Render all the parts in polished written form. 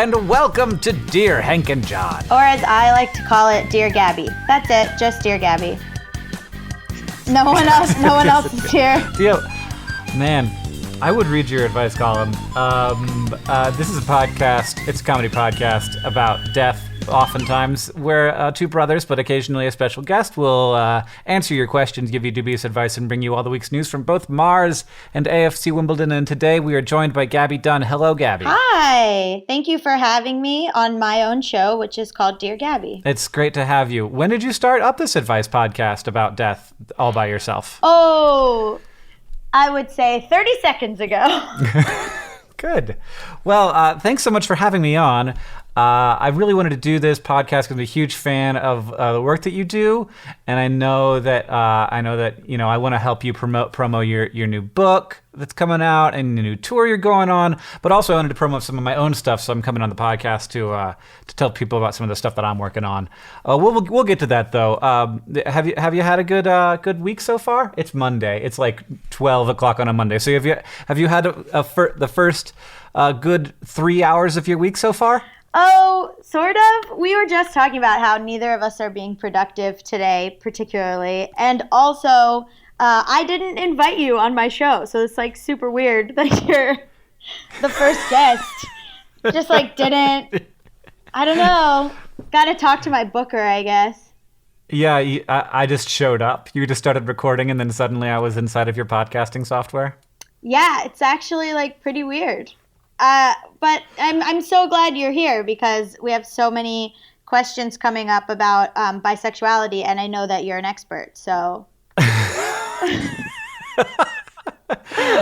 and welcome to Dear Hank and John. Or as I like to call it, Dear Gaby. That's it, just Dear Gaby. No one else is here. Man, I would read your advice column. This is a podcast, it's a comedy podcast about death, oftentimes, where two brothers, but occasionally a special guest, will answer your questions, give you dubious advice, and bring you all the week's news from both Mars and AFC Wimbledon. And today we are joined by Gaby Dunn. Hello, Gaby. Hi. Thank you for having me on my own show, which is called Dear Gaby. It's great to have you. When did you start up this advice podcast about death all by yourself? Oh, I would say 30 seconds ago. Good. Well, thanks so much for having me on. I really wanted to do this podcast because I'm a huge fan of the work that you do, and I know that I want to help you promo your new book that's coming out and the new tour you're going on. But also, I wanted to promote some of my own stuff, so I'm coming on the podcast to tell people about some of the stuff that I'm working on. We'll get to that though. Have you had a good week so far? It's Monday. It's like 12 o'clock on a Monday. So have you had the first good 3 hours of your week so far? Oh, sort of. We were just talking about how neither of us are being productive today, particularly. And also, I didn't invite you on my show. So it's like super weird that you're the first guest. Just like didn't, I don't know. Got to talk to my booker, I guess. Yeah, I just showed up. You just started recording and then suddenly I was inside of your podcasting software. Yeah, it's actually like pretty weird. But I'm so glad you're here because we have so many questions coming up about bisexuality, and I know that you're an expert. So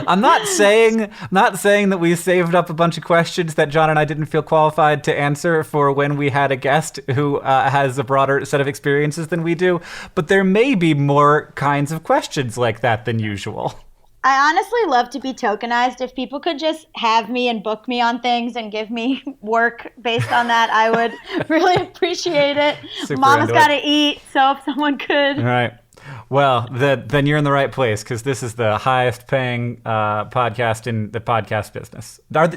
I'm not saying that we saved up a bunch of questions that John and I didn't feel qualified to answer for when we had a guest who has a broader set of experiences than we do, but there may be more kinds of questions like that than usual. I honestly love to be tokenized. If people could just have me and book me on things and give me work based on that, I would really appreciate it. Mama's got to eat, so if someone could. All right. Well, then you're in the right place because this is the highest paying podcast in the podcast business. I've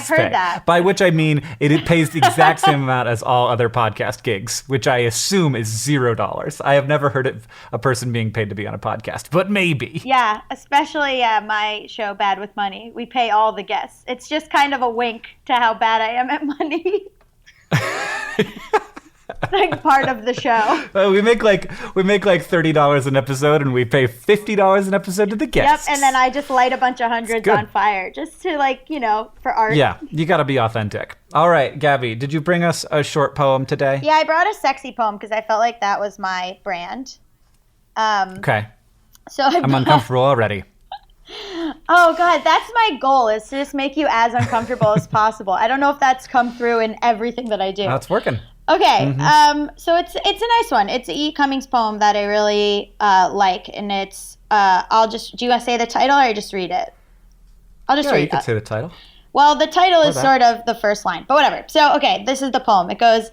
heard that. By which I mean it pays the exact same amount as all other podcast gigs, which I assume is $0. I have never heard of a person being paid to be on a podcast, but maybe. Yeah, especially my show, Bad with Money. We pay all the guests. It's just kind of a wink to how bad I am at money. Like part of the show. We make like $30 an episode, and we pay $50 an episode to the guests. Yep, and then I just light a bunch of hundreds on fire, just to for art. Yeah, you got to be authentic. All right, Gaby, did you bring us a short poem today? Yeah, I brought a sexy poem because I felt like that was my brand. Okay. So I'm uncomfortable already. Oh God, that's my goal, is to just make you as uncomfortable as possible. I don't know if that's come through in everything that I do. That's working. Okay, so it's a nice one. It's an E. Cummings poem that I really like, and it's do you want to say the title or just read it? I'll just read it. You could say the title. Well, the title is sort of the first line, but whatever. So, okay, this is the poem. It goes,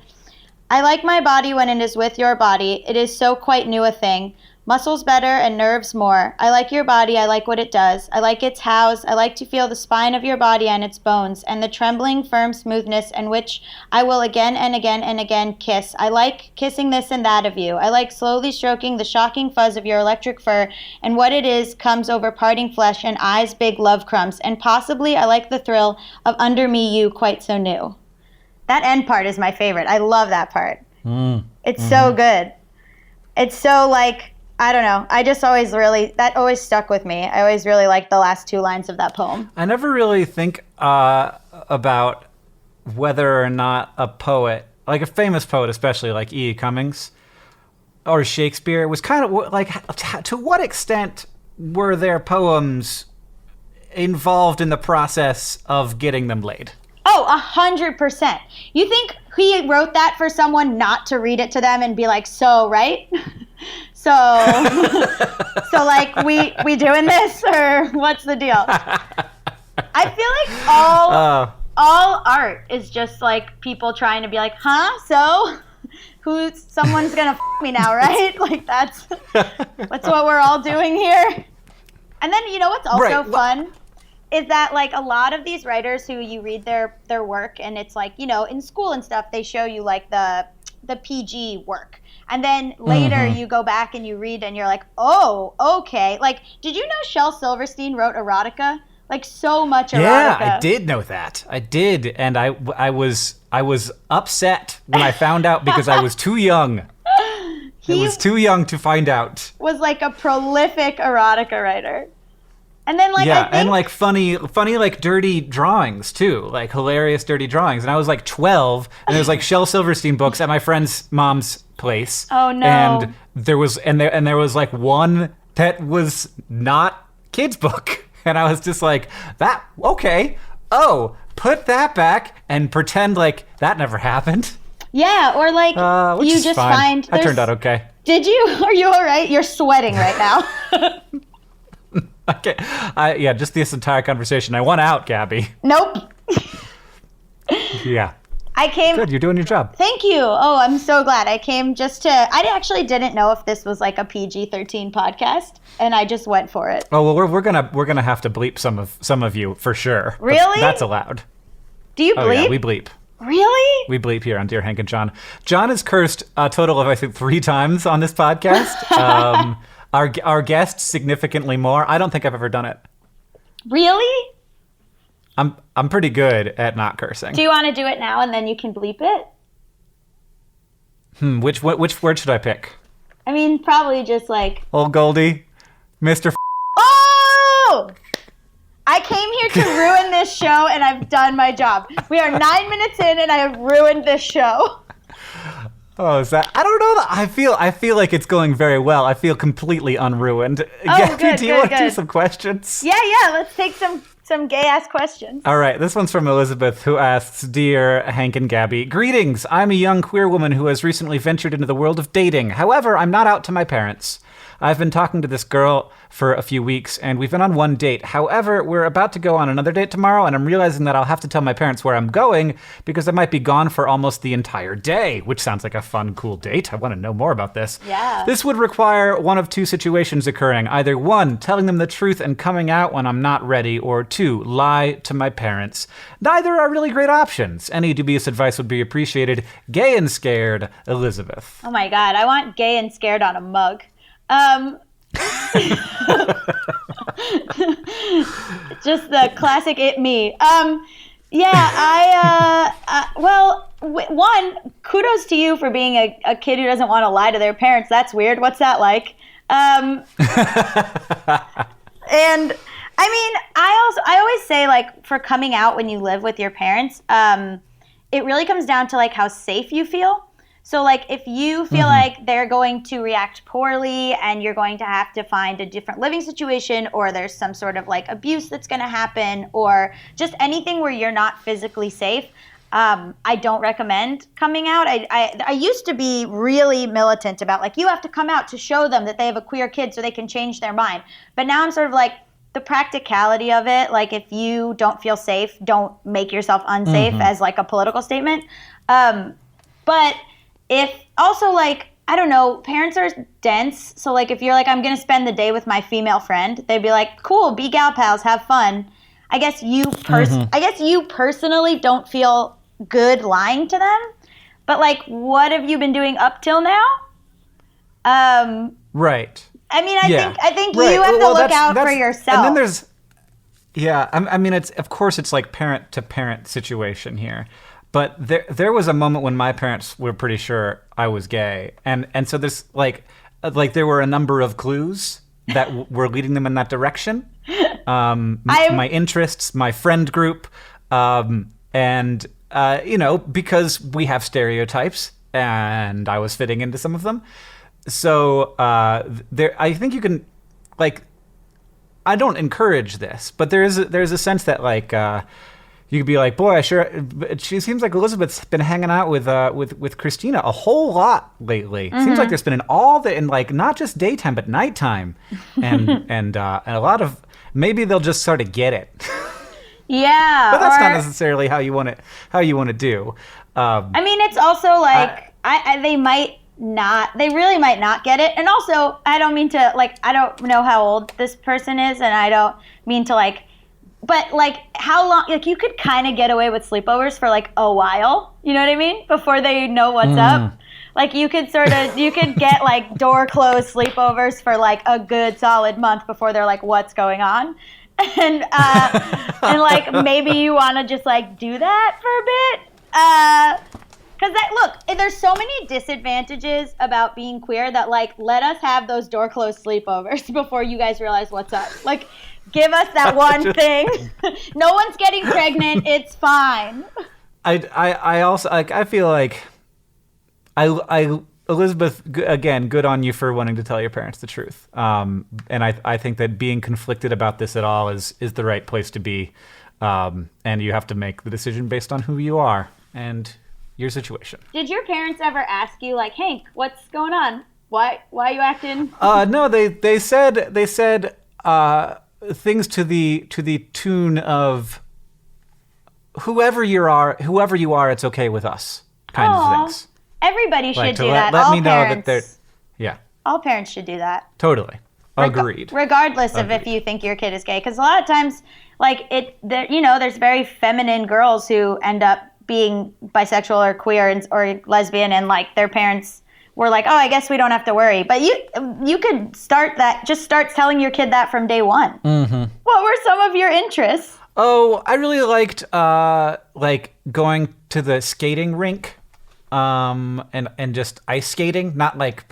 I like my body when it is with your body. It is so quite new a thing. Muscles better and nerves more. I like your body, I like what it does. I like its hows. I like to feel the spine of your body and its bones, and the trembling, firm smoothness in which I will again and again and again kiss. I like kissing this and that of you. I like slowly stroking the shocking fuzz of your electric fur, and what it is comes over parting flesh and eyes big love crumbs, and possibly I like the thrill of under me you quite so new. That end part is my favorite. I love that part. It's so good. It's so I don't know. I just always that always stuck with me. I always really liked the last two lines of that poem. I never really think about whether or not a poet, like a famous poet, especially like E. Cummings or Shakespeare, was kind of like, to what extent were their poems involved in the process of getting them laid? Oh, 100%. You think he wrote that for someone not to read it to them and be like, so, right? So we doing this, or what's the deal? I feel like all art is just like people trying to be like, huh? So someone's gonna me now, right? Like that's what we're all doing here. And then you know what's also fun is that like a lot of these writers who you read their work, and it's like, you know, in school and stuff, they show you like the PG work. And then later you go back and you read and you're like, oh, okay. Like, did you know Shel Silverstein wrote erotica? Like, so much erotica. Yeah, I did know that. I did. And I was upset when I found out because I was too young. I was too young to find out. Was like a prolific erotica writer. And then like, yeah, and like funny like dirty drawings too, like hilarious dirty drawings. And I was like 12, and there was like Shel Silverstein books at my friend's mom's place. Oh no! And there was like one that was not kids' book, and I was just like, that okay? Oh, put that back and pretend like that never happened. Yeah, or like you just fine. find. That turned out okay. Did you? Are you all right? You're sweating right now. Okay. Yeah, just this entire conversation. I won out, Gabby. Nope. Yeah. Good, you're doing your job. Thank you. Oh, I'm so glad. I came I actually didn't know if this was like a PG-13 podcast, and I just went for it. Oh, well, we're gonna have to bleep some of you for sure. Really? That's allowed. Do you bleep? Oh, yeah, we bleep. Really? We bleep here on Dear Hank and John. John is cursed a total of, I think, 3 times on this podcast. Our guests significantly more. I don't think I've ever done it. Really? I'm pretty good at not cursing. Do you want to do it now and then you can bleep it? Which word should I pick? I mean, probably just like Old Goldie, Mr. Oh! I came here to ruin this show, and I've done my job. We are 9 minutes in, and I have ruined this show. Oh, is that? I don't know. I feel like it's going very well. I feel completely unruined. Oh, Gabby, good, do you want to do some questions? Yeah. Let's take some gay-ass questions. All right. This one's from Elizabeth, who asks, Dear Hank and Gabby, greetings. I'm a young queer woman who has recently ventured into the world of dating. However, I'm not out to my parents. I've been talking to this girl for a few weeks, and we've been on one date. However, we're about to go on another date tomorrow, and I'm realizing that I'll have to tell my parents where I'm going because I might be gone for almost the entire day, which sounds like a fun, cool date. I want to know more about this. Yeah. This would require one of 2 situations occurring. Either 1, telling them the truth and coming out when I'm not ready, or 2, lie to my parents. Neither are really great options. Any dubious advice would be appreciated. Gay and scared, Elizabeth. Oh my God, I want gay and scared on a mug. Just the classic it me. One, kudos to you for being a kid who doesn't want to lie to their parents. That's weird. What's that like? And I mean, I always say, like, for coming out when you live with your parents, it really comes down to like how safe you feel. So, like, if you feel like they're going to react poorly and you're going to have to find a different living situation, or there's some sort of, like, abuse that's going to happen, or just anything where you're not physically safe, I don't recommend coming out. I used to be really militant about, like, you have to come out to show them that they have a queer kid so they can change their mind. But now I'm sort of like, the practicality of it, like, if you don't feel safe, don't make yourself unsafe as, like, a political statement. But if also, like, I don't know, parents are dense. So, like, if you're like, I'm going to spend the day with my female friend, they'd be like, cool, be gal pals, have fun. I guess you personally don't feel good lying to them. But, like, what have you been doing up till now? Right. I mean, I think you have to look out for yourself. And then there's, I mean, of course it's like parent to parent situation here. But there was a moment when my parents were pretty sure I was gay, and so there's like there were a number of clues that were leading them in that direction. My interests, my friend group, and because we have stereotypes, and I was fitting into some of them. So I think you can, like, I don't encourage this, but there's a sense that, like, you could be like, boy, she seems like Elizabeth's been hanging out with Christina a whole lot lately. Seems like there's been in like not just daytime but nighttime, and a lot of, maybe they'll just sort of get it. Yeah, but that's not necessarily how you want to do. I mean, it's also like they really might not get it. And also, I don't mean to, like, I don't know how old this person is, and I don't mean to, like, but like how long, like you could kind of get away with sleepovers for like a while, you know what I mean? Before they know what's up. Like you could get like door closed sleepovers for like a good solid month before they're like, what's going on? And like maybe you want to just like do that for a bit. Because look, there's so many disadvantages about being queer that like let us have those door closed sleepovers before you guys realize what's up. Like give us that one thing. No one's getting pregnant. It's fine. I also like. I feel like Elizabeth, again, good on you for wanting to tell your parents the truth. And I think that being conflicted about this at all is the right place to be. And you have to make the decision based on who you are and your situation. Did your parents ever ask you, like, Hank, what's going on? Why are you acting? No, they said things to the tune of whoever you are, it's okay with us kind of things. Everybody should do that. Let me know that they're, yeah. All parents should do that. Totally. Agreed. Regardless of if you think your kid is gay. Because a lot of times, like, there's very feminine girls who end up being bisexual or queer or lesbian, and, like, their parents were like, oh, I guess we don't have to worry. But you could start telling your kid that from day one. Mm-hmm. What were some of your interests? Oh, I really liked, going to the skating rink. And just ice skating, not like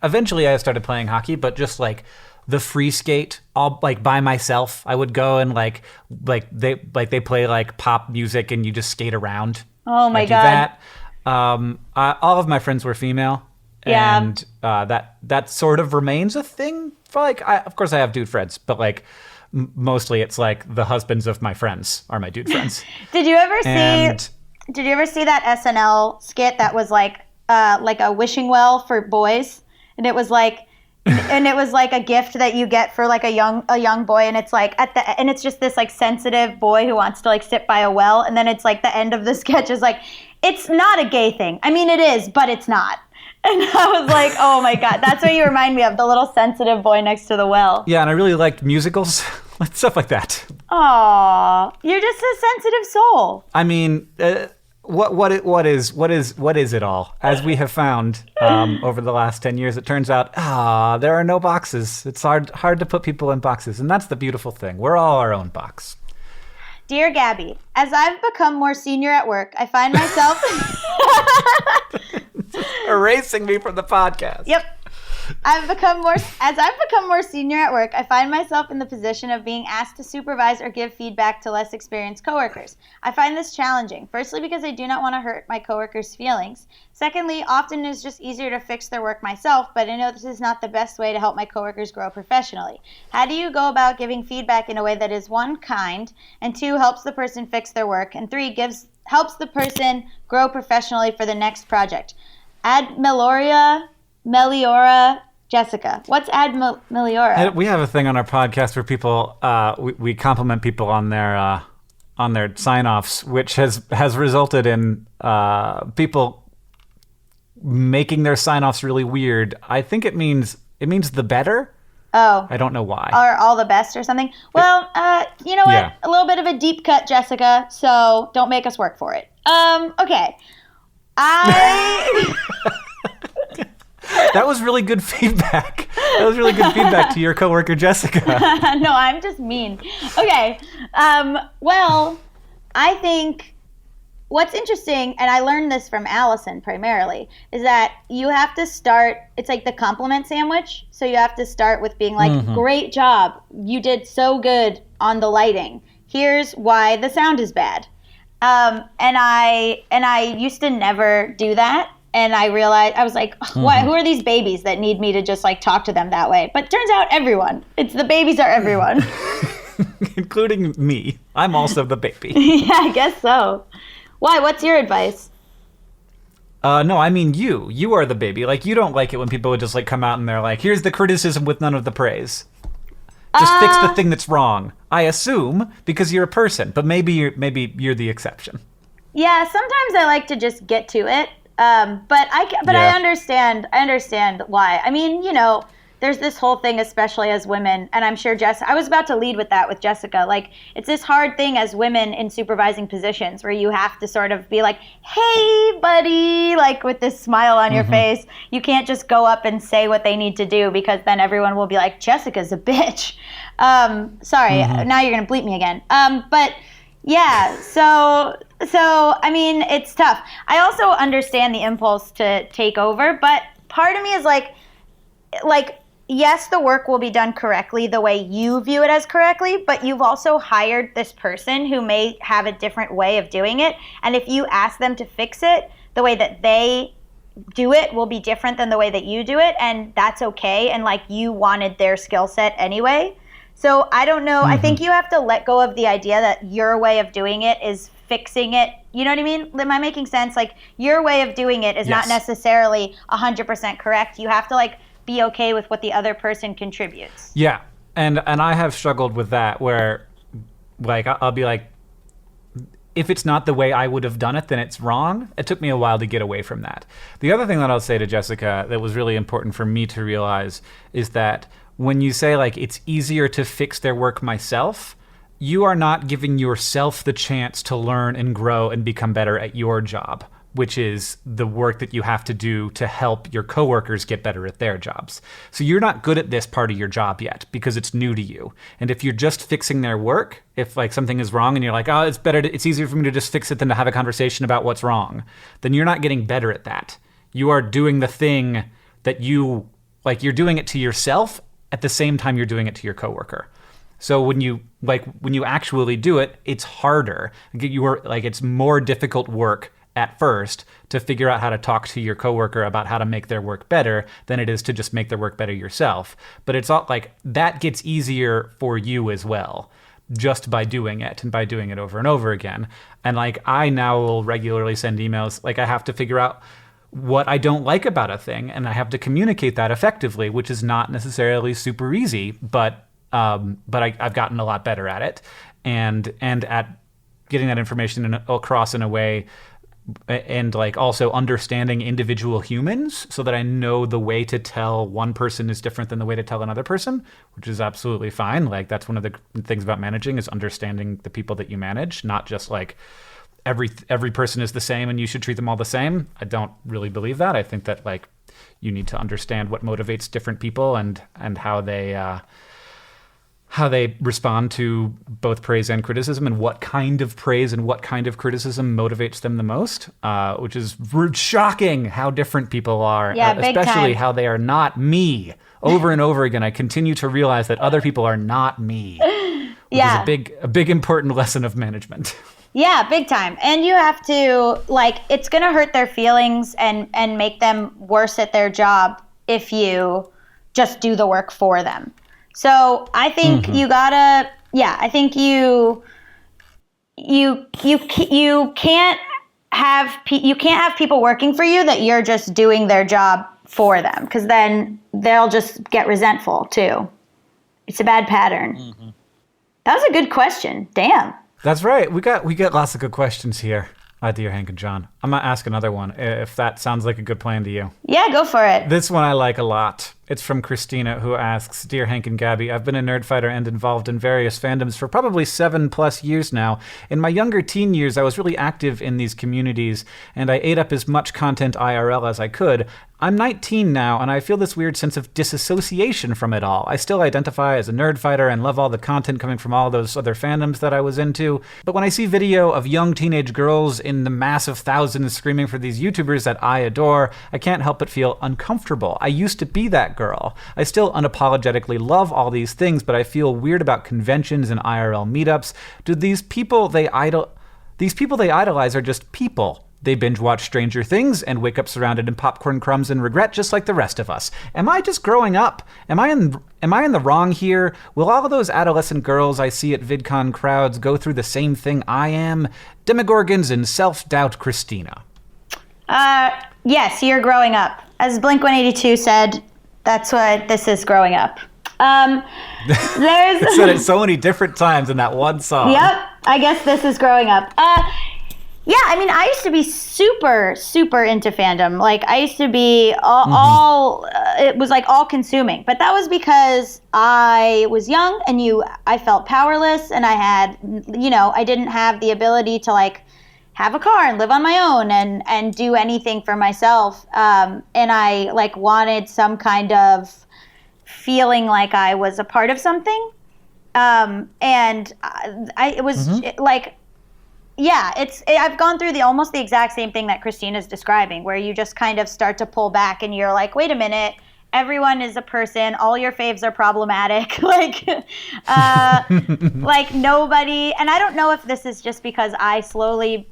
eventually I started playing hockey, but just like the free skate all like by myself. I would go and like they play like pop music and you just skate around. Oh my God. That. All of my friends were female. Yeah. And that sort of remains a thing for like, of course I have dude friends, but like mostly it's like the husbands of my friends are my dude friends. Did you ever see that SNL skit that was like a wishing well for boys, and it was like a gift that you get for like a young boy, and it's like and it's just this like sensitive boy who wants to like sit by a well, and then it's like the end of the sketch is like, it's not a gay thing. I mean, it is, but it's not. And I was like, oh my God, that's what you remind me of, the little sensitive boy next to the well. Yeah, and I really liked musicals, stuff like that. Aw, you're just a sensitive soul. I mean, what is it all? As we have found over the last 10 years, it turns out, there are no boxes. It's hard to put people in boxes, and that's the beautiful thing. We're all our own box. Dear Gaby, as I've become more senior at work, I find myself... Erasing me from the podcast. Yep. As I've become more senior at work, I find myself in the position of being asked to supervise or give feedback to less experienced coworkers. I find this challenging. Firstly, because I do not want to hurt my coworkers' feelings. Secondly, often it's just easier to fix their work myself, but I know this is not the best way to help my coworkers grow professionally. How do you go about giving feedback in a way that is, 1, kind, and 2, helps the person fix their work, and 3, helps the person grow professionally for the next project? Ad Meliora Jessica. What's ad Meliora? We have a thing on our podcast where people we compliment people on their sign-offs, which has resulted in people making their sign-offs really weird. I think it means the better. Oh. I don't know why. Or all the best or something. Well, you know what? Yeah. A little bit of a deep cut, Jessica, so don't make us work for it. Okay. That was really good feedback. That was really good feedback to your coworker, Jessica. No, I'm just mean. Okay. Well, I think what's interesting, and I learned this from Allison primarily, is that you have to start, it's like the compliment sandwich. So you have to start with being like, great job. You did so good on the lighting. Here's why the sound is bad. And I used to never do that. And I realized, I was like, who are these babies that need me to just like talk to them that way? But turns out everyone. It's the babies are everyone. Including me. I'm also the baby. Yeah, I guess so. Why? What's your advice? No, I mean you. You are the baby. Like, you don't like it when people would just like come out and they're like, here's the criticism with none of the praise. Just fix the thing that's wrong. I assume because you're a person, but maybe you're the exception. Yeah, sometimes I like to just get to it. But I understand why. I mean, there's this whole thing, especially as women, and I'm sure I was about to lead with that with Jessica. Like, it's this hard thing as women in supervising positions where you have to sort of be like, hey, buddy, like with this smile on your face. You can't just go up and say what they need to do because then everyone will be like, Jessica's a bitch. Sorry, now you're going to bleep me again. But yeah, so I mean, it's tough. I also understand the impulse to take over, but part of me is like, yes, the work will be done correctly the way you view it as correctly, but you've also hired this person who may have a different way of doing it. And if you ask them to fix it, the way that they do it will be different than the way that you do it. And that's okay. And like, you wanted their skill set anyway. So I don't know. I think you have to let go of the idea that your way of doing it is fixing it. You know what I mean? Am I making sense? Like, your way of doing it is not necessarily 100% correct. You have to like be okay with what the other person contributes. Yeah. And I have struggled with that where like I'll be like, if it's not the way I would have done it, then it's wrong. It took me a while to get away from that. The other thing that I'll say to Jessica that was really important for me to realize is that when you say like it's easier to fix their work myself, you are not giving yourself the chance to learn and grow and become better at your job, which is the work that you have to do to help your coworkers get better at their jobs. So you're not good at this part of your job yet because it's new to you. And if you're just fixing their work, if like something is wrong and you're like, oh, it's easier for me to just fix it than to have a conversation about what's wrong, then you're not getting better at that. You are doing the thing that you're doing it to yourself at the same time you're doing it to your coworker. So when you actually do it, it's harder. It's more difficult work at first to figure out how to talk to your coworker about how to make their work better than it is to just make their work better yourself. But it's all like that gets easier for you as well, just by doing it and by doing it over and over again. And like I now will regularly send emails, like I have to figure out what I don't like about a thing, and I have to communicate that effectively, which is not necessarily super easy, but I've gotten a lot better at it, and at getting that information across in a way, and like also understanding individual humans, so that I know the way to tell one person is different than the way to tell another person, which is absolutely fine. Like that's one of the things about managing is understanding the people that you manage, not just like every person is the same and you should treat them all the same. I don't really believe that. I think that like you need to understand what motivates different people and how they respond to both praise and criticism, and what kind of praise and what kind of criticism motivates them the most, which is shocking how different people are, especially how they are not me. Over and over again, I continue to realize that other people are not me, which is a big important lesson of management. Yeah, big time. And you have to, like, it's going to hurt their feelings and make them worse at their job if you just do the work for them. So I think you gotta, I think you can't have people working for you that you're just doing their job for them, because then they'll just get resentful too. It's a bad pattern. That was a good question. Damn. That's right. We got lots of good questions here, dear Hank and John. I'm gonna ask another one if that sounds like a good plan to you. Yeah, go for it. This one I like a lot. It's from Christina, who asks, Dear Hank and Gaby, I've been a nerd fighter and involved in various fandoms for probably 7+ years now. In my younger teen years, I was really active in these communities, and I ate up as much content IRL as I could. I'm 19 now, and I feel this weird sense of disassociation from it all. I still identify as a nerd fighter and love all the content coming from all those other fandoms that I was into. But when I see video of young teenage girls in the massive thousands screaming for these YouTubers that I adore, I can't help but feel uncomfortable. I used to be that girl. I still unapologetically love all these things, but I feel weird about conventions and IRL meetups. Do these people they idolize are just people? They binge watch Stranger Things and wake up surrounded in popcorn crumbs and regret just like the rest of us. Am I just growing up? Am I in the wrong here? Will all of those adolescent girls I see at VidCon crowds go through the same thing I am? Demogorgons and self-doubt, Christina. Yes, you're growing up. As Blink-182 said, that's what this is, growing up. It said it so many different times in that one song. Yep, I guess this is growing up. Yeah, I mean, I used to be super, super into fandom. Like, I used to be all it was like all consuming. But that was because I was young and I felt powerless, and I had, I didn't have the ability to like have a car and live on my own and do anything for myself. And I like wanted some kind of feeling like I was a part of something. And it was like, yeah, I've gone through almost the exact same thing that Christina's describing, where you just kind of start to pull back and you're like, wait a minute, everyone is a person, all your faves are problematic, like like nobody, and I don't know if this is just because I slowly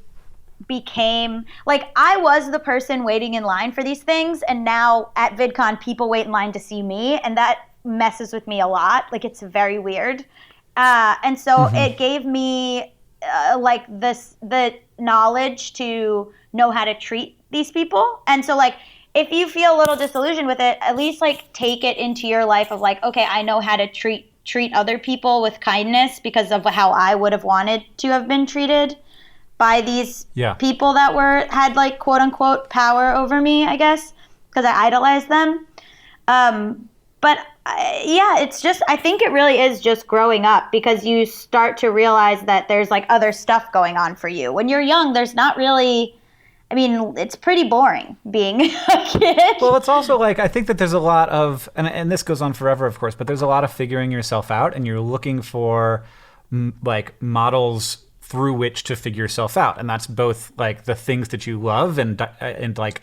became, like, I was the person waiting in line for these things, and now at VidCon people wait in line to see me, and that messes with me a lot. Like, it's very weird. And so it gave me like the knowledge to know how to treat these people. And so like, if you feel a little disillusioned with it, at least like take it into your life of like, okay, I know how to treat other people with kindness because of how I would have wanted to have been treated by these people that had like quote unquote power over me, I guess, because I idolized them. But it's just, I think it really is just growing up, because you start to realize that there's like other stuff going on for you. When you're young, there's not really, I mean, it's pretty boring being a kid. Well, it's also like, I think that there's a lot of, and this goes on forever, of course, but there's a lot of figuring yourself out, and you're looking for like models through which to figure yourself out. And that's both like the things that you love and like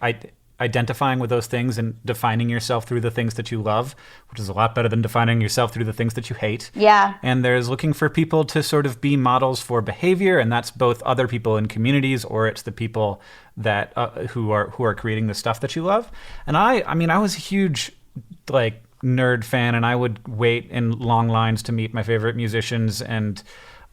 identifying with those things and defining yourself through the things that you love, which is a lot better than defining yourself through the things that you hate. Yeah. And there's looking for people to sort of be models for behavior, and that's both other people in communities, or it's the people that who are creating the stuff that you love. And I mean, I was a huge like nerd fan, and I would wait in long lines to meet my favorite musicians and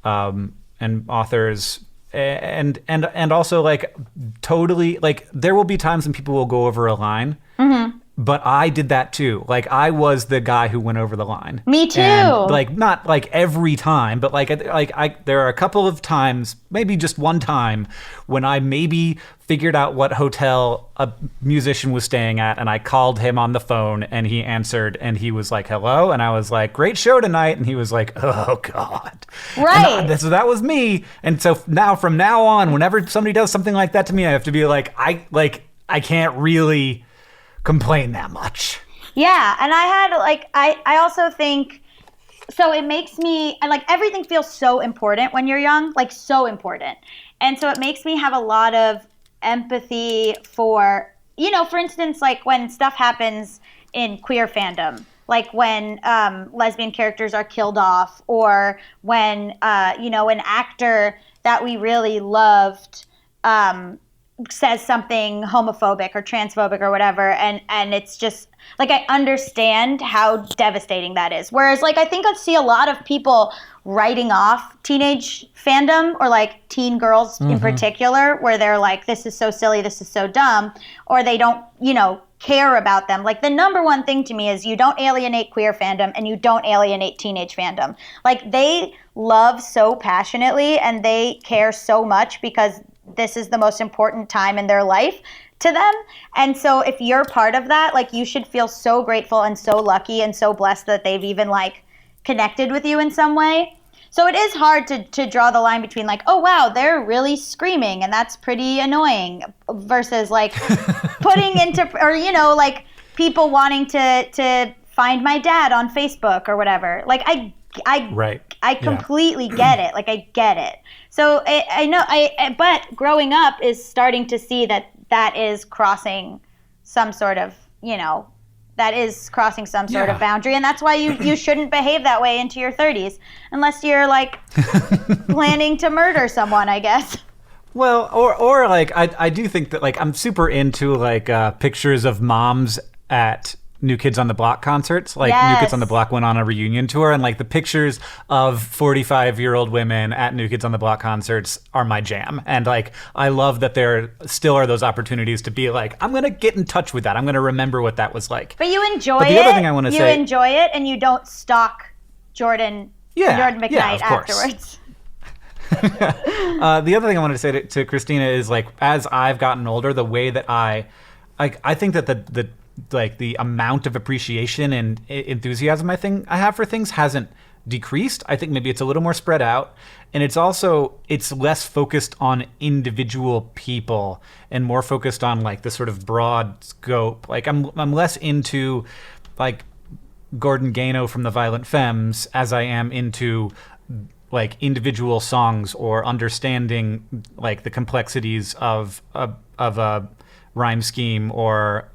authors. And also like totally like there will be times when people will go over a line, but I did that too. Like I was the guy who went over the line. Me too. And, like not like every time, but like there are a couple of times, maybe just one time, when I maybe figured out what hotel a musician was staying at, and I called him on the phone, and he answered, and he was like, hello, and I was like, great show tonight, and he was like, oh God. Right. So that was me. And so from now on, whenever somebody does something like that to me, I have to be like, I can't really complain that much. Yeah, and I had like, I also think, so it makes me, and like everything feels so important when you're young, like so important. And so it makes me have a lot of empathy for, for instance, like when stuff happens in queer fandom, like when lesbian characters are killed off, or when, an actor that we really loved says something homophobic or transphobic or whatever, and it's just, like, I understand how devastating that is. Whereas, like, I think I see a lot of people writing off teenage fandom, or like teen girls in particular, where they're like, this is so silly, this is so dumb, or they don't, care about them. Like, the number one thing to me is you don't alienate queer fandom and you don't alienate teenage fandom. Like, they love so passionately and they care so much because this is the most important time in their life to them. And so if you're part of that, like, you should feel so grateful and so lucky and so blessed that they've even like connected with you in some way. So it is hard to draw the line between like, oh wow, they're really screaming and that's pretty annoying, versus like putting into, or like people wanting to find my dad on Facebook or whatever. Like I completely get it. Like, I get it. So I know but growing up is starting to see that is crossing some sort of, sort of boundary. And that's why you shouldn't behave that way into your 30s, unless you're like planning to murder someone, I guess. Well, or like, I do think that like I'm super into like pictures of moms at New Kids on the Block concerts. Like, yes. New Kids on the Block went on a reunion tour, and like the pictures of 45-year-old women at New Kids on the Block concerts are my jam. And like, I love that there still are those opportunities to be like, I'm gonna get in touch with that. I'm gonna remember what that was like. But you enjoy it. The other thing I want to say, you enjoy it, and you don't stalk Jordan McKnight afterwards. The other thing I wanted to say to Christina is, like, as I've gotten older, the way that I think that the amount of appreciation and enthusiasm I have for things hasn't decreased. I think maybe it's a little more spread out, and it's less focused on individual people and more focused on, like, the sort of broad scope. Like, I'm less into, like, Gordon Gano from the Violent Femmes as I am into, like, individual songs or understanding, like, the complexities of a rhyme scheme or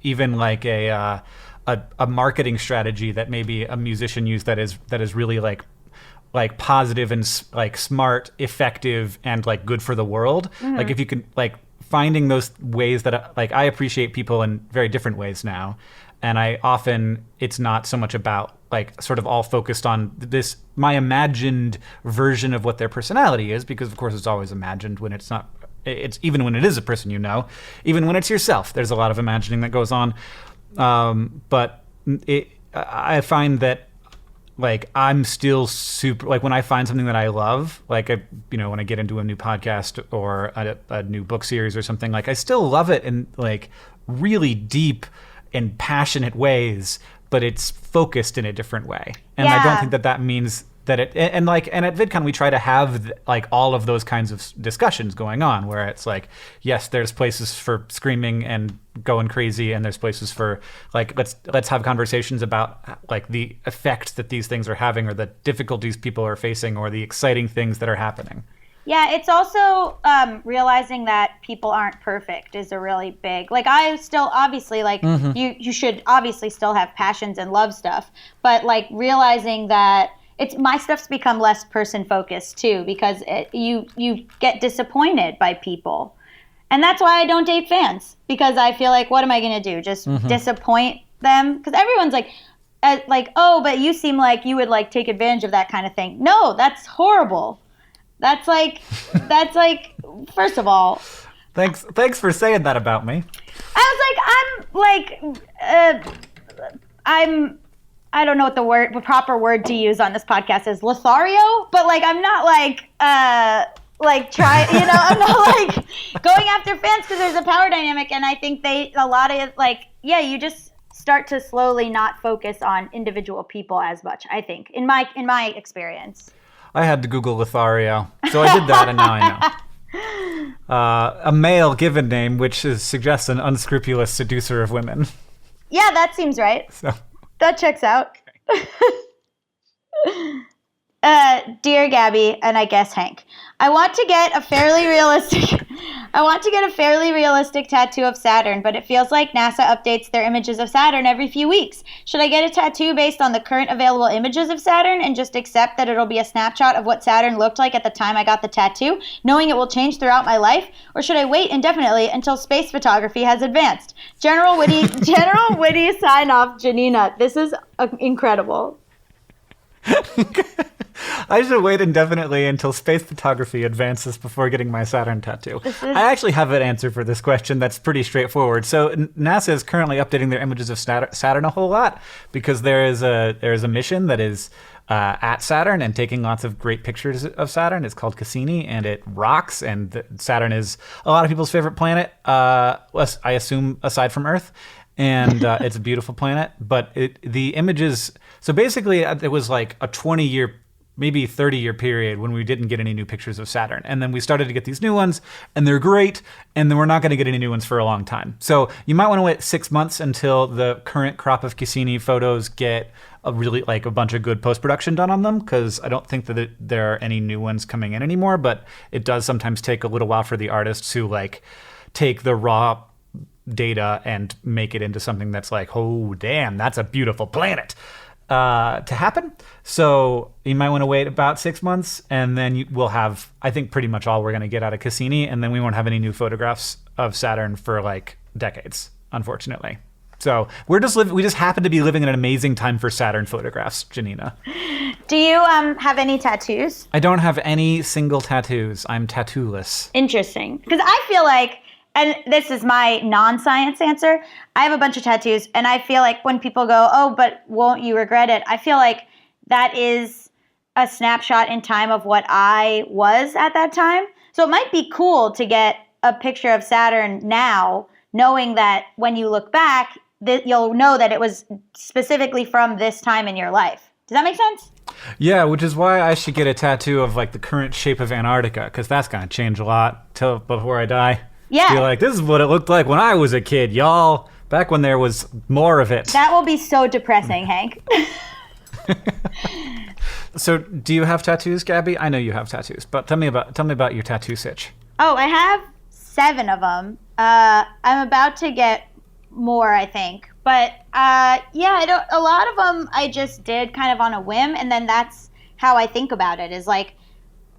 even, like, a marketing strategy that maybe a musician used that is really like positive and, like, smart, effective, and, like, good for the world. Mm-hmm. Like, if you can, like, finding those ways that, like, I appreciate people in very different ways now. And it's not so much about, like, sort of all focused on my imagined version of what their personality is, because of course it's always imagined when it's not, it's even when it is a person, even when it's yourself, there's a lot of imagining that goes on. But I find that, like, I'm still super, like, when I find something that I love, like, when I get into a new podcast or a new book series or something, like, I still love it in, like, really deep and passionate ways, but it's focused in a different way. And I don't think that means that and at VidCon we try to have, like, all of those kinds of discussions going on, where it's like, yes, there's places for screaming and going crazy, and there's places for, like, let's have conversations about, like, the effect that these things are having, or the difficulties people are facing, or the exciting things that are happening. Yeah, it's also realizing that people aren't perfect is a really big, like, I still obviously, like, mm-hmm. you should obviously still have passions and love stuff, but, like, realizing that my stuff's become less person focused too, because you get disappointed by people. And that's why I don't date fans, because I feel like, what am I going to do? Just mm-hmm. disappoint them? Because everyone's like, oh, but you seem like you would, like, take advantage of that kind of thing. No, that's horrible. That's like, first of all. Thanks for saying that about me. I don't know what the proper word to use on this podcast is, Lothario, but, like, I'm not I'm not, like, going after fans, because there's a power dynamic, and I think you just start to slowly not focus on individual people as much, I think, in my experience. I had to Google Lothario, so I did that, and now I know. A male given name, which suggests an unscrupulous seducer of women. Yeah, that seems right. So. That checks out. Dear Gaby, and I guess Hank, I want to get a fairly realistic tattoo of Saturn, but it feels like NASA updates their images of Saturn every few weeks. Should I get a tattoo based on the current available images of Saturn and just accept that it'll be a snapshot of what Saturn looked like at the time I got the tattoo, knowing it will change throughout my life? Or should I wait indefinitely until space photography has advanced? General Witty sign off, Janina. This is incredible. I should wait indefinitely until space photography advances before getting my Saturn tattoo. I actually have an answer for this question that's pretty straightforward. So NASA is currently updating their images of Saturn a whole lot, because there is a mission that is at Saturn and taking lots of great pictures of Saturn. It's called Cassini, and it rocks. And Saturn is a lot of people's favorite planet, I assume, aside from Earth. And it's a beautiful planet. But the images... So basically, it was like a 20-year, maybe 30-year period when we didn't get any new pictures of Saturn. And then we started to get these new ones, and they're great, and then we're not going to get any new ones for a long time. So you might want to wait 6 months until the current crop of Cassini photos get a bunch of good post-production done on them, because I don't think that there are any new ones coming in anymore, but it does sometimes take a little while for the artists to, like, take the raw data and make it into something that's like, oh, damn, that's a beautiful planet. To happen. So you might want to wait about 6 months, and then we'll have, I think, pretty much all we're going to get out of Cassini, and then we won't have any new photographs of Saturn for, like, decades, unfortunately. So we just happen to be living in an amazing time for Saturn photographs, Janina. Do you have any tattoos? I don't have any single tattoos. I'm tattooless. Interesting. Because I feel like, and this is my non-science answer, I have a bunch of tattoos, and I feel like when people go, oh, but won't you regret it? I feel like that is a snapshot in time of what I was at that time. So it might be cool to get a picture of Saturn now, knowing that when you look back, you'll know that it was specifically from this time in your life. Does that make sense? Yeah, which is why I should get a tattoo of like the current shape of Antarctica, because that's going to change a lot till before I die. Yeah. Be like, this is what it looked like when I was a kid, y'all. Back when there was more of it. That will be so depressing, Hank. So, do you have tattoos, Gabby? I know you have tattoos, but tell me about your tattoo sitch. Oh, I have 7 of them. I'm about to get more, I think. But yeah, a lot of them I just did kind of on a whim, and then that's how I think about it. Is like,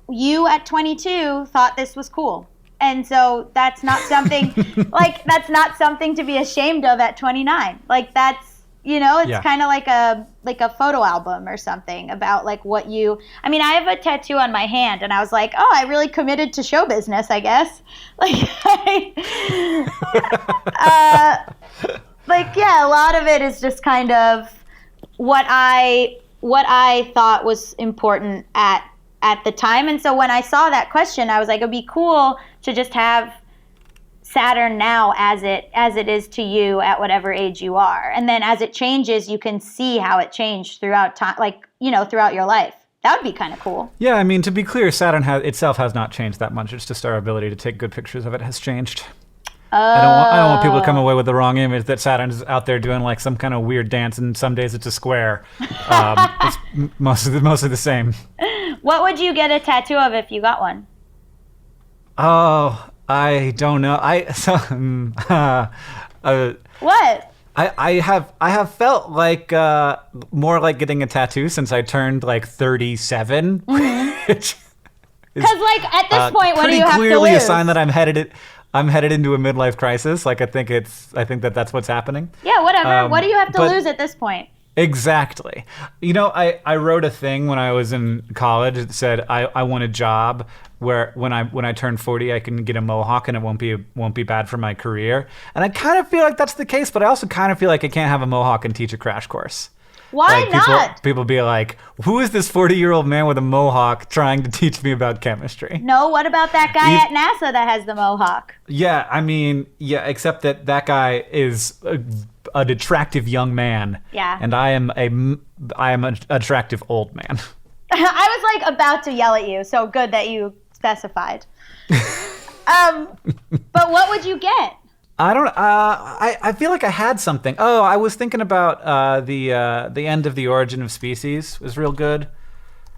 you at 22 thought this was cool, and so that's not something that's not something to be ashamed of at 29. Like that's. It's kind of like a photo album or something about like what you. I mean, I have a tattoo on my hand, and I was like, oh, I really committed to show business, I guess. Yeah, a lot of it is just kind of what I thought was important at the time, and so when I saw that question, I was like, it'd be cool to just have Saturn now as it is to you at whatever age you are. And then as it changes, you can see how it changed throughout time, throughout your life. That would be kind of cool. Yeah, I mean, to be clear, Saturn itself has not changed that much. It's just our ability to take good pictures of it has changed. I don't want people to come away with the wrong image that Saturn's out there doing like some kind of weird dance, and some days it's a square. It's mostly the same. What would you get a tattoo of if you got one? Oh, I don't know. What? I have felt like more like getting a tattoo since I turned like 37. Because like at this point, what do you have to lose? Pretty clearly a sign that I'm headed into a midlife crisis. Like I think that's what's happening. Yeah, whatever. What do you have to lose at this point? Exactly. I wrote a thing when I was in college that said I want a job where when I turn 40 I can get a mohawk and it won't be bad for my career. And I kind of feel like that's the case, but I also kind of feel like I can't have a mohawk and teach a crash course. Why not? People be like, who is this 40-year-old man with a mohawk trying to teach me about chemistry? No, what about that guy at NASA that has the mohawk? Yeah, I mean, except that guy is an attractive young man. Yeah. And I am an attractive old man. I was like about to yell at you, so good that you specified. But what would you get? I don't. I feel like I had something. Oh, I was thinking about the end of The Origin of Species was real good.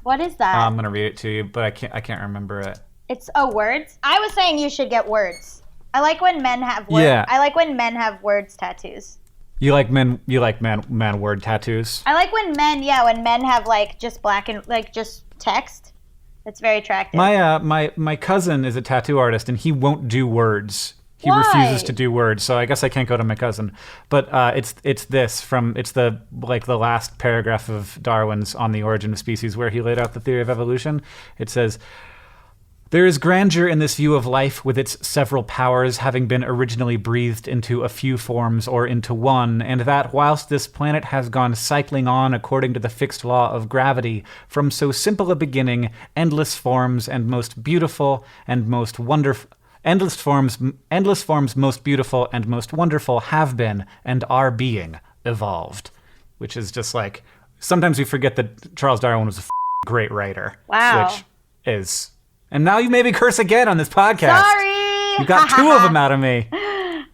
What is that? I'm gonna read it to you, but I can't remember it. It's words. I was saying you should get words. I like when men have words. Yeah. I like when men have words tattoos. You like man word tattoos? I like when men have like just black and like just text. It's very attractive. My cousin is a tattoo artist, and he won't do words. He Why? refuses to do words, so I guess I can't go to my cousin. But it's the last paragraph of Darwin's On the Origin of Species, where he laid out the theory of evolution. It says, "There is grandeur in this view of life, with its several powers having been originally breathed into a few forms or into one, and that whilst this planet has gone cycling on according to the fixed law of gravity, from so simple a beginning, endless forms most beautiful and most wonderful have been and are being evolved," which is just like, sometimes we forget that Charles Darwin was a great writer. Wow. Which is, and now you made me curse again on this podcast. Sorry. You got 2 of them out of me.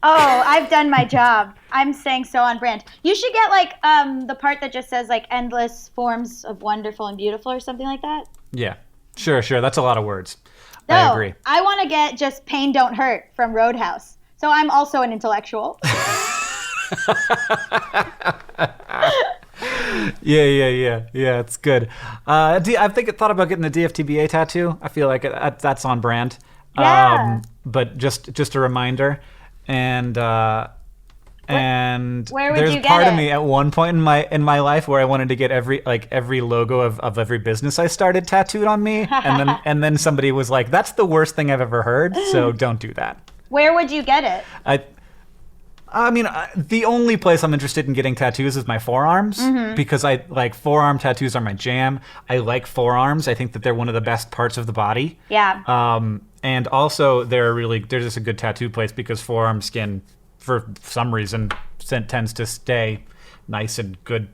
Oh, I've done my job. I'm staying so on brand. You should get like the part that just says like endless forms of wonderful and beautiful or something like that. Yeah, sure. That's a lot of words. No, I agree. I want to get just Pain Don't Hurt from Roadhouse. So I'm also an intellectual. Yeah, it's good. I thought about getting the DFTBA tattoo. I feel like that's on brand. Yeah. But just a reminder, and where would there's you get part it? of me at one point in my life where I wanted to get every logo of every business I started tattooed on me, and then somebody was like, "That's the worst thing I've ever heard, so don't do that." Where would you get it? I mean, the only place I'm interested in getting tattoos is my forearms because I like forearm tattoos are my jam. I like forearms. I think that they're one of the best parts of the body. Yeah. And also they're just a good tattoo place because forearm skin, for some reason, tends to stay nice and good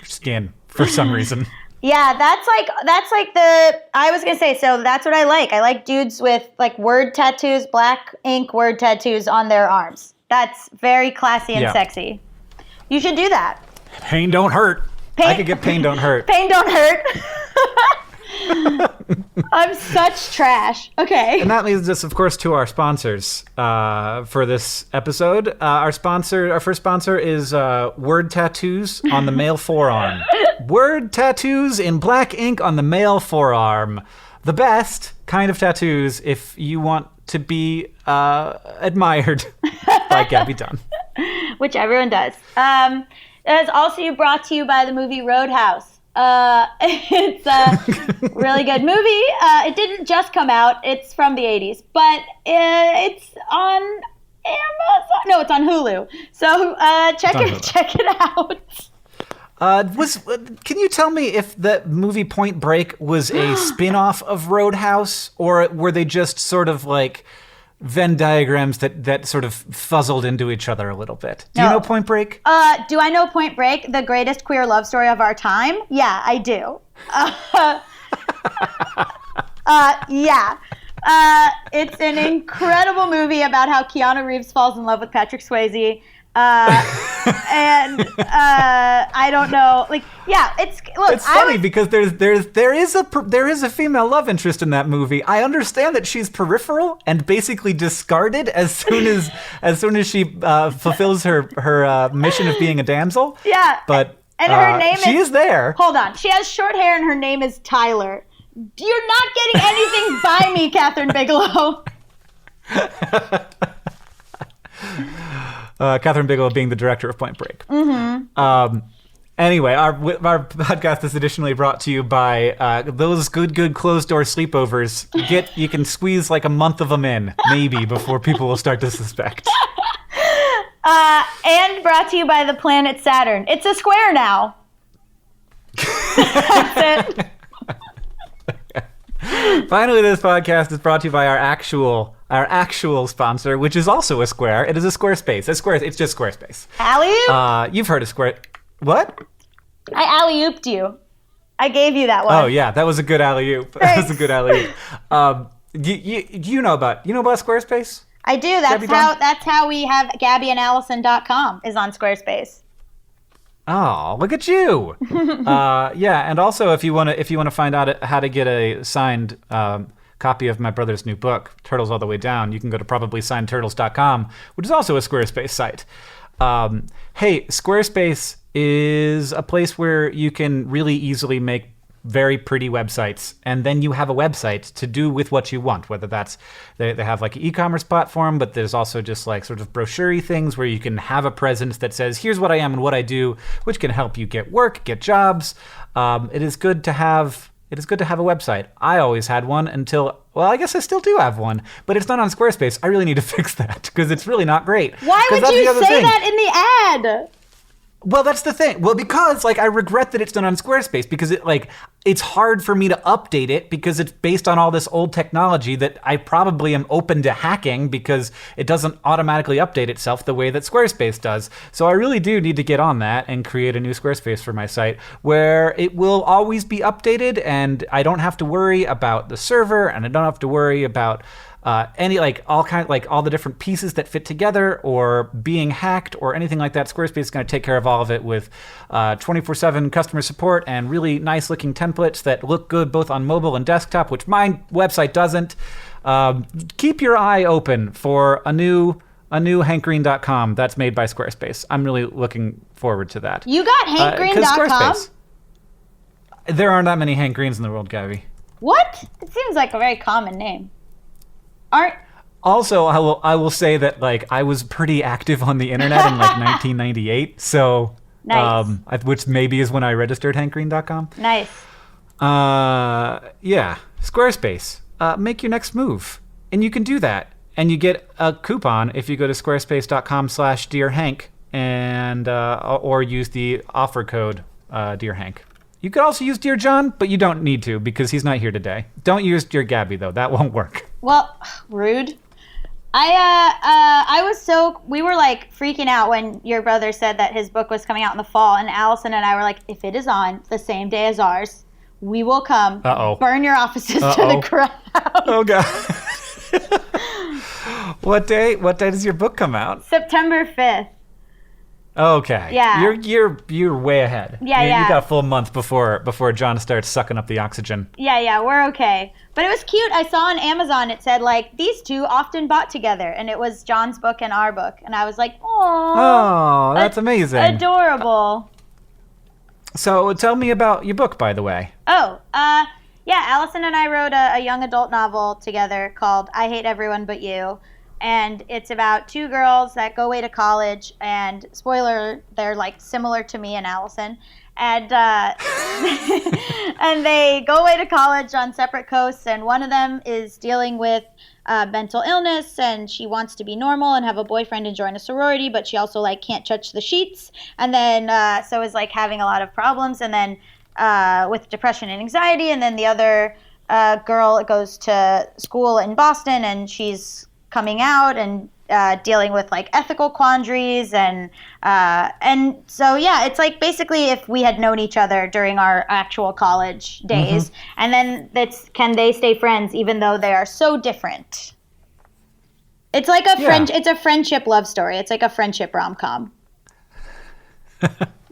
skin for some reason. Yeah, that's like I was gonna say, so that's what I like. I like dudes with like word tattoos, black ink word tattoos on their arms. That's very classy and sexy. You should do that. Pain don't hurt. I could get pain don't hurt. Pain don't hurt. I'm such trash. Okay. And that leads us, of course, to our sponsors for this episode. Our first sponsor is Word Tattoos on the male forearm. Word tattoos in black ink on the male forearm. The best kind of tattoos if you want to be admired by Gaby Dunn. Which everyone does. It is also brought to you by the movie Roadhouse. It's a really good movie. It didn't just come out. It's from the 80s, but it's on Amazon. No, it's on Hulu. So check it out. Can you tell me if the movie Point Break was a spin-off of Roadhouse, or were they just sort of like Venn diagrams that sort of fuzzled into each other a little bit? Do you know Point Break? Do I know Point Break, the greatest queer love story of our time? Yeah, I do. Yeah. It's an incredible movie about how Keanu Reeves falls in love with Patrick Swayze. And I don't know, like, yeah, it's funny because there is a female love interest in that movie. I understand that she's peripheral and basically discarded as soon as she fulfills her mission of being a damsel. Yeah, but her name she is there. Hold on, she has short hair and her name is Tyler. You're not getting anything by me, Catherine Bigelow. Catherine Bigelow being the director of Point Break. Mm-hmm. Anyway, our podcast is additionally brought to you by those good closed-door sleepovers. You can squeeze like a month of them in, maybe, before people will start to suspect. And brought to you by the planet Saturn. It's a square now. That's it. Finally, this podcast is brought to you by our actual sponsor, which is also a square. It is a Squarespace. It's just Squarespace. Alley-oop? You've heard of Square... What? I alley-ooped you. I gave you that one. Oh, yeah. That was a good alley-oop. That was a good alley-oop. You know about Squarespace? I do. That's how we have GabyandAllison.com is on Squarespace. Oh, look at you! Yeah, and also if you want to find out how to get a signed copy of my brother's new book, Turtles All the Way Down, you can go to probablyscientturtles.com, which is also a Squarespace site. Hey, Squarespace is a place where you can really easily make very pretty websites, and then you have a website to do with what you want, whether that's they have like an e-commerce platform, but there's also just like sort of brochure-y things where you can have a presence that says, here's what I am and what I do, which can help you get work, get jobs. It is good to have a website. I always had one until, well, I guess I still do have one, but it's not on Squarespace. I really need to fix that because it's really not great. Why would you say that in the ad? Well, that's the thing. Well, because I regret that it's done on Squarespace because it's hard for me to update it because it's based on all this old technology that I probably am open to hacking because it doesn't automatically update itself the way that Squarespace does. So I really do need to get on that and create a new Squarespace for my site where it will always be updated and I don't have to worry about the server and I don't have to worry about all the different pieces that fit together or being hacked or anything like that. Squarespace is going to take care of all of it with 24/7 customer support and really nice looking templates that look good both on mobile and desktop, which my website doesn't. Keep your eye open for a new hankgreen.com that's made by Squarespace. I'm really looking forward to that. You got hankgreen.com? There aren't that many Hank Greens in the world, Gaby. What? It seems like a very common name. Also, I will say that I was pretty active on the internet in 1998, so nice. Which maybe is when I registered hankgreen.com. Nice. Yeah, Squarespace. Make your next move, and you can do that. And you get a coupon if you go to squarespace.com/DearHank and or use the offer code Dear Hank. You could also use Dear John, but you don't need to because he's not here today. Don't use Dear Gaby though; that won't work. Well, rude. We were like freaking out when your brother said that his book was coming out in the fall, and Allison and I were like, if it is on the same day as ours, we will come burn your offices to the ground. Oh God. What day does your book come out? September 5th. Okay. Yeah. You're way ahead. Yeah, You got a full month before John starts sucking up the oxygen. Yeah, we're okay. But it was cute. I saw on Amazon it said like these two often bought together, and it was John's book and our book, and I was like, oh, that's amazing. Adorable. So tell me about your book, by the way. Yeah, Allison and I wrote a young adult novel together called I Hate Everyone But You. And it's about two girls that go away to college, and spoiler, they're like similar to me and Allison. And and they go away to college on separate coasts, and one of them is dealing with mental illness, and she wants to be normal and have a boyfriend and join a sorority, but she also like can't touch the sheets, and then so is like having a lot of problems, and then with depression and anxiety. And then the other girl goes to school in Boston, and she's coming out and dealing with like ethical quandaries, and so yeah, it's like basically if we had known each other during our actual college days, and then can they stay friends even though they are so different? It's like it's a friendship love story. It's like a friendship rom-com.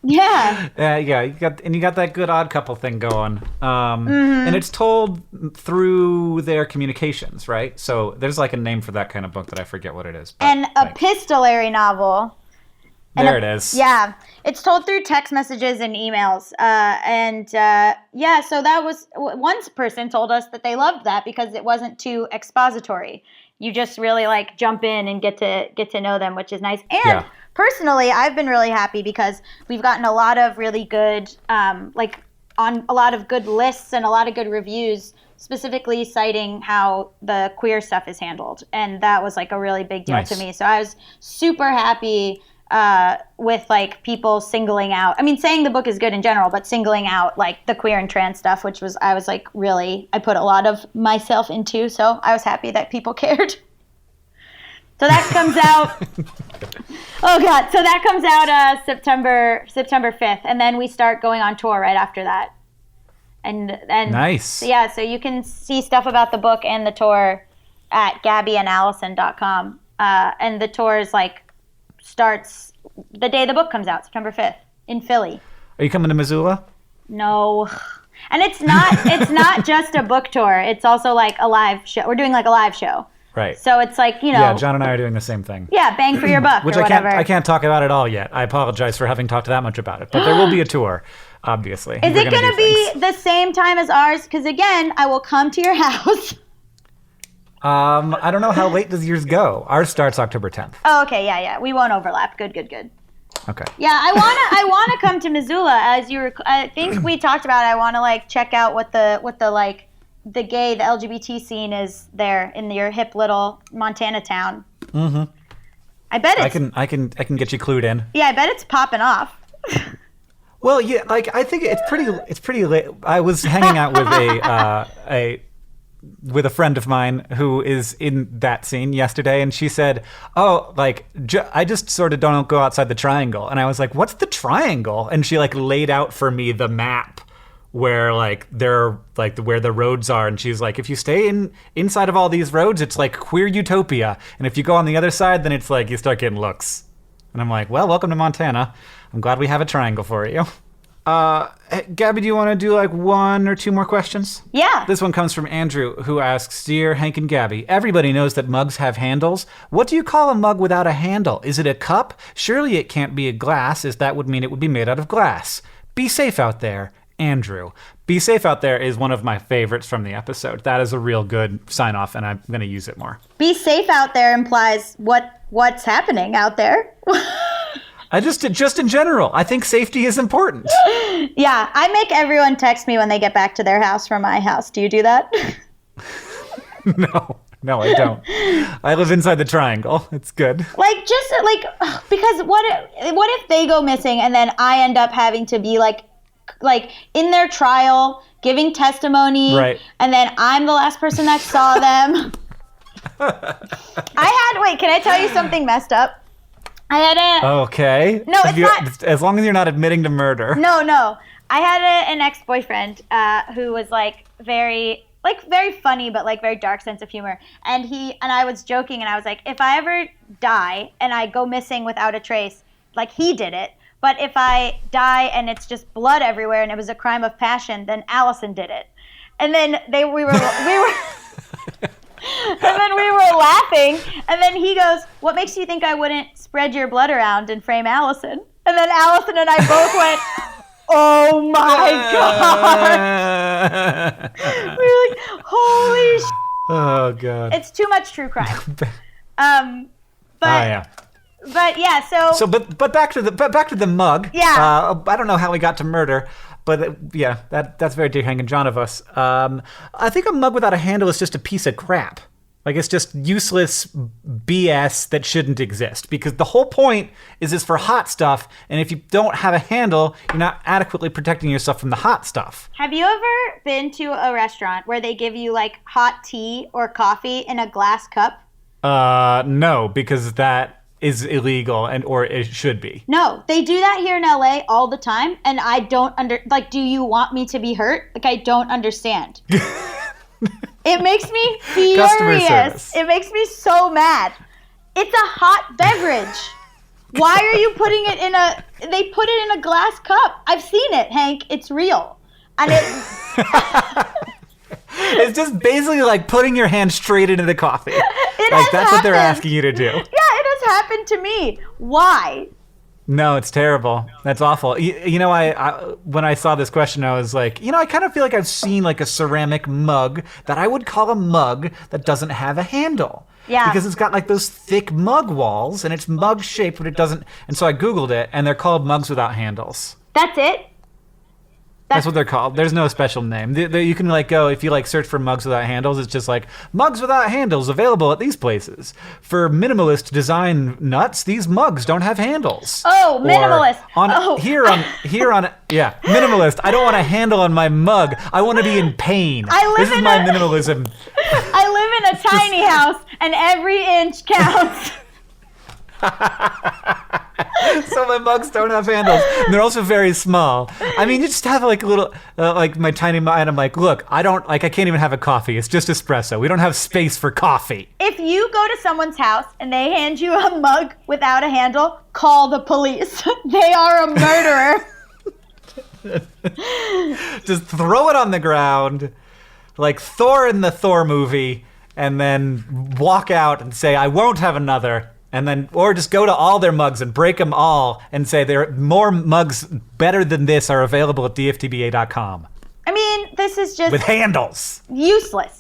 Yeah. You got that good Odd Couple thing going. And it's told through their communications, right? So there's like a name for that kind of book that I forget what it is. An epistolary novel. There it is. Yeah. It's told through text messages and emails. So that was, one person told us that they loved that because it wasn't too expository. You just really like jump in and get to know them, which is nice. And personally, I've been really happy because we've gotten a lot of really good, on a lot of good lists and a lot of good reviews, specifically citing how the queer stuff is handled. And that was like a really big deal to me. So I was super happy with like people singling out, I mean, saying the book is good in general, but singling out like the queer and trans stuff, I was like really, I put a lot of myself into. So I was happy that people cared. So that comes out. Oh God! So that comes out September 5th, and then we start going on tour right after that. And nice. Yeah, so you can see stuff about the book and the tour at GabyandAllison.com. And the tour is starts the day the book comes out, September 5th, in Philly. Are you coming to Missoula? No. And it's not just a book tour. It's also like a live show. We're doing like a live show. Right. So it's like, Yeah, John and I are doing the same thing. Yeah, bang for your buck Which or whatever. I can't talk about it all yet. I apologize for having talked that much about it. But there will be a tour, obviously. Is it going to be the same time as ours? Because again, I will come to your house. I don't know how late does yours go. Ours starts October 10th. Oh, okay, yeah. We won't overlap. Good. Okay. Yeah, I wanna come to Missoula. I think we talked about it. I want to check out what the LGBT scene is there in your hip little Montana town. Mm-hmm. I bet it's... I can get you clued in. Yeah, I bet it's popping off. Well, yeah, I think it's pretty late. I was hanging out with a friend of mine who is in that scene yesterday, and she said, I just sort of don't go outside the triangle. And I was like, what's the triangle? And she laid out for me the map where where the roads are, and she's like, if you stay inside of all these roads, it's like queer utopia, and if you go on the other side, then it's like you start getting looks. And I'm like, well, welcome to Montana. I'm glad we have a triangle for you. Gaby, do you want to do one or two more questions? Yeah. This one comes from Andrew, who asks, Dear Hank and Gaby, everybody knows that mugs have handles. What do you call a mug without a handle? Is it a cup? Surely it can't be a glass, as that would mean it would be made out of glass. Be safe out there. Andrew. Be safe out there is one of my favorites from the episode. That is a real good sign off, and I'm going to use it more. Be safe out there implies what's happening out there. I just in general, I think safety is important. Yeah, I make everyone text me when they get back to their house from my house. Do you do that? No. No, I don't. I live inside the triangle. It's good. Because what if they go missing and then I end up having to be like in their trial giving testimony, right? And then I'm the last person that saw them. Can I tell you something messed up? I had Okay. No, it's not. As long as you're not admitting to murder. No. I had an ex-boyfriend who was very funny, but very dark sense of humor. And I was joking, and I was like, if I ever die and I go missing without a trace, he did it. But if I die and it's just blood everywhere and it was a crime of passion, then Allison did it. And then we were and then we were laughing. And then he goes, "What makes you think I wouldn't spread your blood around and frame Allison?" And then Allison and I both went, "Oh my God." We were like, holy shit. Oh God. It's too much true crime. But yeah, but back to the mug. Yeah. I don't know how we got to murder, but that's very Dear Hank and John of us. I think a mug without a handle is just a piece of crap. It's just useless BS that shouldn't exist, because the whole point is it's for hot stuff, and if you don't have a handle, you're not adequately protecting yourself from the hot stuff. Have you ever been to a restaurant where they give you hot tea or coffee in a glass cup? No, because that is illegal, or it should be. No, they do that here in LA all the time, and I don't do you want me to be hurt? I don't understand. It makes me furious. It makes me so mad. It's a hot beverage. Why are you putting it they put it in a glass cup. I've seen it, Hank. It's real. And it's just basically putting your hand straight into the coffee. That's what they're asking you to do. Yeah, it has happened to me. Why? No, it's terrible. That's awful. You know, I when I saw this question, I was like, I kind of feel like I've seen a ceramic mug that I would call a mug that doesn't have a handle. Yeah. Because it's got those thick mug walls, and it's mug shaped, but it doesn't. And so I Googled it, and they're called mugs without handles. That's it? That's what they're called. There's no special name. You can go, if you search for mugs without handles, it's just mugs without handles available at these places. For minimalist design nuts, these mugs don't have handles. Oh, minimalist. Minimalist. I don't want a handle on my mug. I want to be in pain. This is my minimalism. I live in a tiny house, and every inch counts. So my mugs don't have handles, and they're also very small. I mean, you just have a little, my tiny mug, and I'm look, I can't even have a coffee. It's just espresso. We don't have space for coffee. If you go to someone's house and they hand you a mug without a handle, call the police. They are a murderer. Just throw it on the ground, like Thor in the Thor movie, and then walk out and say, "I won't have another." And then, or just go to all their mugs and break them all and say there are more mugs better than this are available at dftba.com. I mean, this is just... with handles. Useless.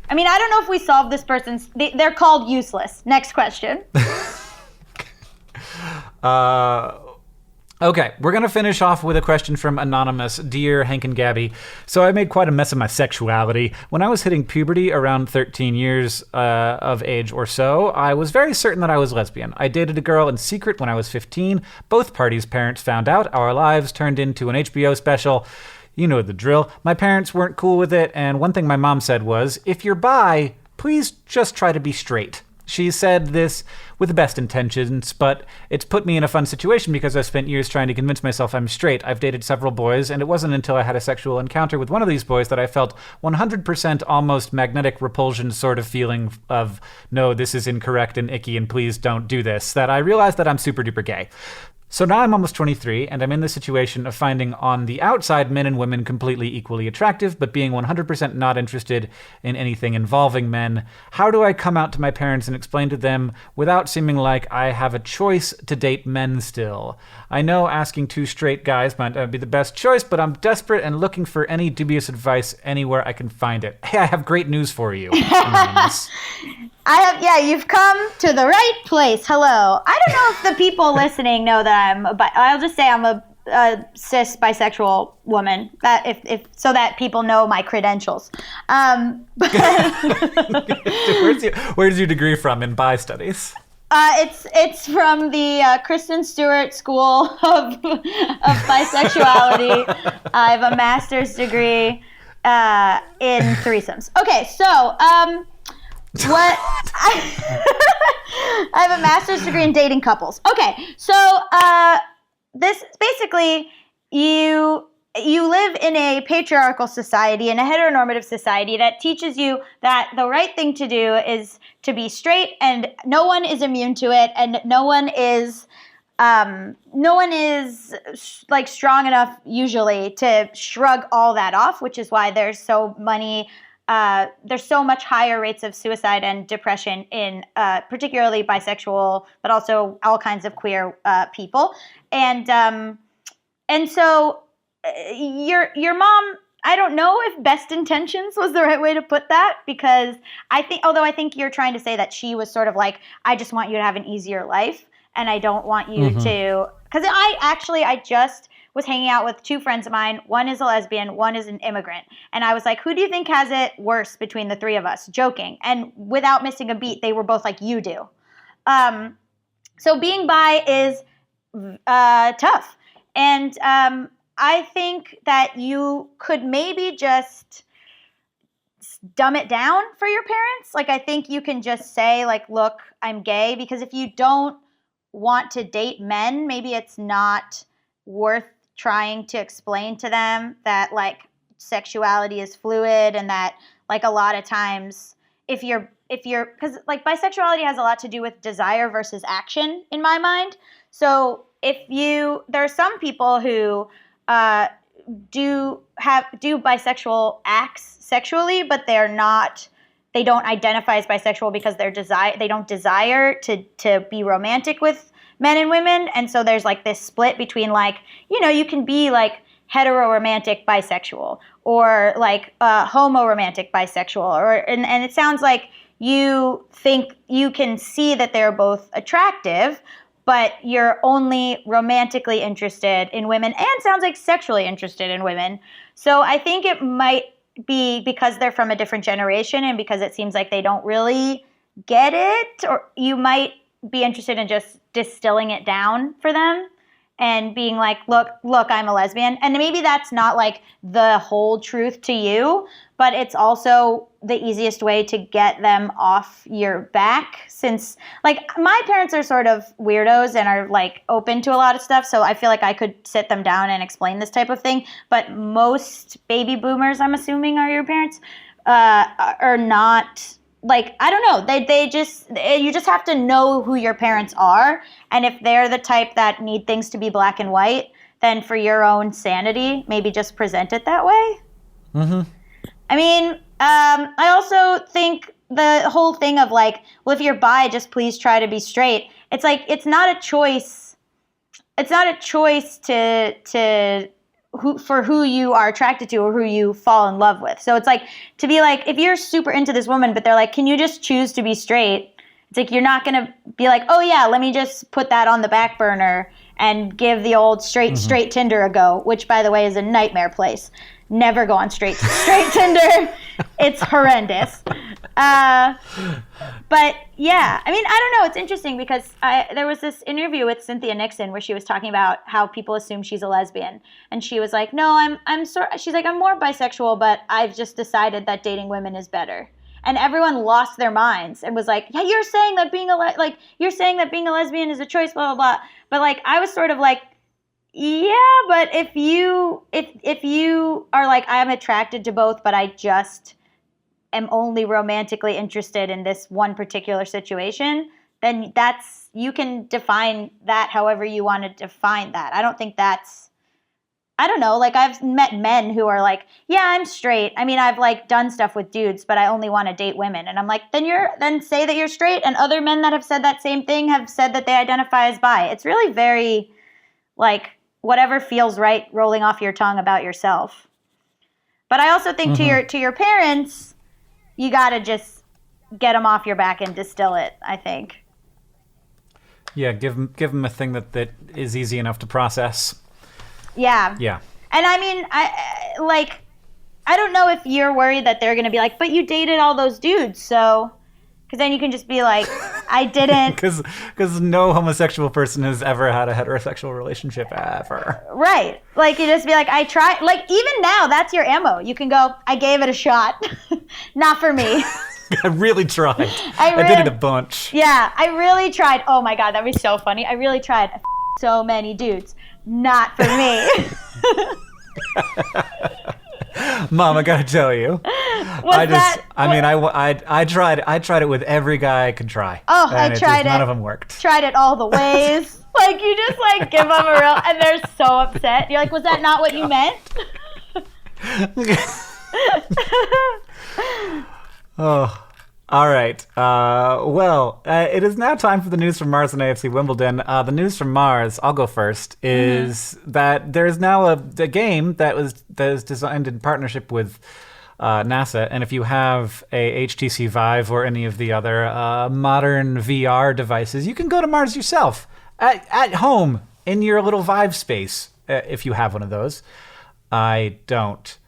I mean, I don't know if we solved this person's... They're called useless. Next question. Okay, we're going to finish off with a question from Anonymous. Dear Hank and Gaby, so I made quite a mess of my sexuality. When I was hitting puberty around 13 years of age or so, I was very certain that I was lesbian. I dated a girl in secret when I was 15. Both parties' parents found out. Our lives turned into an HBO special. You know the drill. My parents weren't cool with it, and one thing my mom said was, if you're bi, please just try to be straight. She said this with the best intentions, but it's put me in a fun situation because I've spent years trying to convince myself I'm straight. I've dated several boys, and it wasn't until I had a sexual encounter with one of these boys that I felt 100% almost magnetic repulsion sort of feeling of, no, this is incorrect and icky and please don't do this, that I realized that I'm super duper gay. So now I'm almost 23, and I'm in the situation of finding on the outside men and women completely equally attractive, but being 100% not interested in anything involving men. How do I come out to my parents and explain to them without seeming like I have a choice to date men still? I know asking two straight guys might not be the best choice, but I'm desperate and looking for any dubious advice anywhere I can find it. Hey, I have great news for you. Anonymous. You've come to the right place. Hello. I don't know if the people listening know that I'll just say I'm a cis bisexual woman. That if so that people know my credentials. Where's your degree from in bi studies? It's from the Kristen Stewart School of Bisexuality. I have a master's degree in threesomes. Okay, so what I have a master's degree in dating couples. Okay, so this basically you live in a patriarchal society, in a heteronormative society that teaches you that the right thing to do is to be straight, and no one is immune to it, and no one is like strong enough usually to shrug all that off, which is why there's so much higher rates of suicide and depression in particularly bisexual, but also all kinds of queer people, and so your mom, I don't know if best intentions was the right way to put that, because I think you're trying to say that she was sort of like, I just want you to have an easier life, and I don't want you to, because I just was hanging out with two friends of mine. One is a lesbian, one is an immigrant. And I was like, who do you think has it worse between the three of us? Joking. And without missing a beat, they were both like, you do. So being bi is tough. And I think that you could maybe just dumb it down for your parents. Like, I think you can just say, like, look, I'm gay, because if you don't want to date men, maybe it's not worth trying to explain to them that, like, sexuality is fluid, and that, like, a lot of times if you're because, like, bisexuality has a lot to do with desire versus action in my mind. So there are some people who do bisexual acts sexually, but they don't identify as bisexual because they don't desire to be romantic with men and women. And so there's like this split between, like, you can be like hetero-romantic bisexual, or like homo-romantic bisexual, and it sounds like you think you can see that they're both attractive, but you're only romantically interested in women, and sounds like sexually interested in women. So I think it might be because they're from a different generation, and because it seems like they don't really get it, or you might be interested in just distilling it down for them and being like, look, I'm a lesbian. And maybe that's not like the whole truth to you, but it's also the easiest way to get them off your back, since, like, my parents are sort of weirdos and are like open to a lot of stuff. So I feel like I could sit them down and explain this type of thing. But most baby boomers, I'm assuming, are your parents, are not. Like, I don't know. You just have to know who your parents are. And if they're the type that need things to be black and white, then for your own sanity, maybe just present it that way. Mm-hmm. I mean, I also think the whole thing of like, well, if you're bi, just please try to be straight. It's like, it's not a choice. It's not a choice for who you are attracted to or who you fall in love with. So it's like, to be like, if you're super into this woman, but they're like, can you just choose to be straight? It's like, you're not going to be like, oh yeah, let me just put that on the back burner and give the old straight Tinder a go, which, by the way, is a nightmare place. Never go on straight Tinder. It's horrendous. But yeah, I mean, I don't know. It's interesting because there was this interview with Cynthia Nixon where she was talking about how people assume she's a lesbian, and she was like, "No, she's like, I'm more bisexual, but I've just decided that dating women is better." And everyone lost their minds and was like, "Yeah, you're saying that being a lesbian is a choice, blah blah blah." But like, I was sort of like, yeah, but if you are like, I am attracted to both, but I just am only romantically interested in this one particular situation, then you can define that however you want to define that. I don't think I don't know, like, I've met men who are like, yeah, I'm straight. I mean, I've like done stuff with dudes, but I only want to date women. And I'm like, then say that you're straight. And other men that have said that same thing have said that they identify as bi. It's really very like, whatever feels right rolling off your tongue about yourself. But I also think to your parents, you got to just get them off your back and distill it, I think. Yeah, give them a thing that is easy enough to process. Yeah. Yeah. And I mean, I don't know if you're worried that they're going to be like, but you dated all those dudes, so... Because then you can just be like, I didn't... Because no homosexual person has ever had a heterosexual relationship ever. Right. Like, you just be like, I tried... Like, even now, that's your ammo. You can go, I gave it a shot. Not for me. I really tried. I did it a bunch. Yeah, I really tried. Oh, my God, that'd be so funny. I really tried. I so many dudes. Not for me. Mom, I gotta tell you, I tried it with every guy I could try. Oh, I tried it. None of them worked. Tried it all the ways. Like, you just like give them a real, and they're so upset. You're like, was that not what you meant? Oh. All right. It is now time for the news from Mars and AFC Wimbledon. The news from Mars, I'll go first, is that there's now a game that is designed in partnership with NASA. And if you have a HTC Vive or any of the other modern VR devices, you can go to Mars yourself at home in your little Vive space if you have one of those. I don't.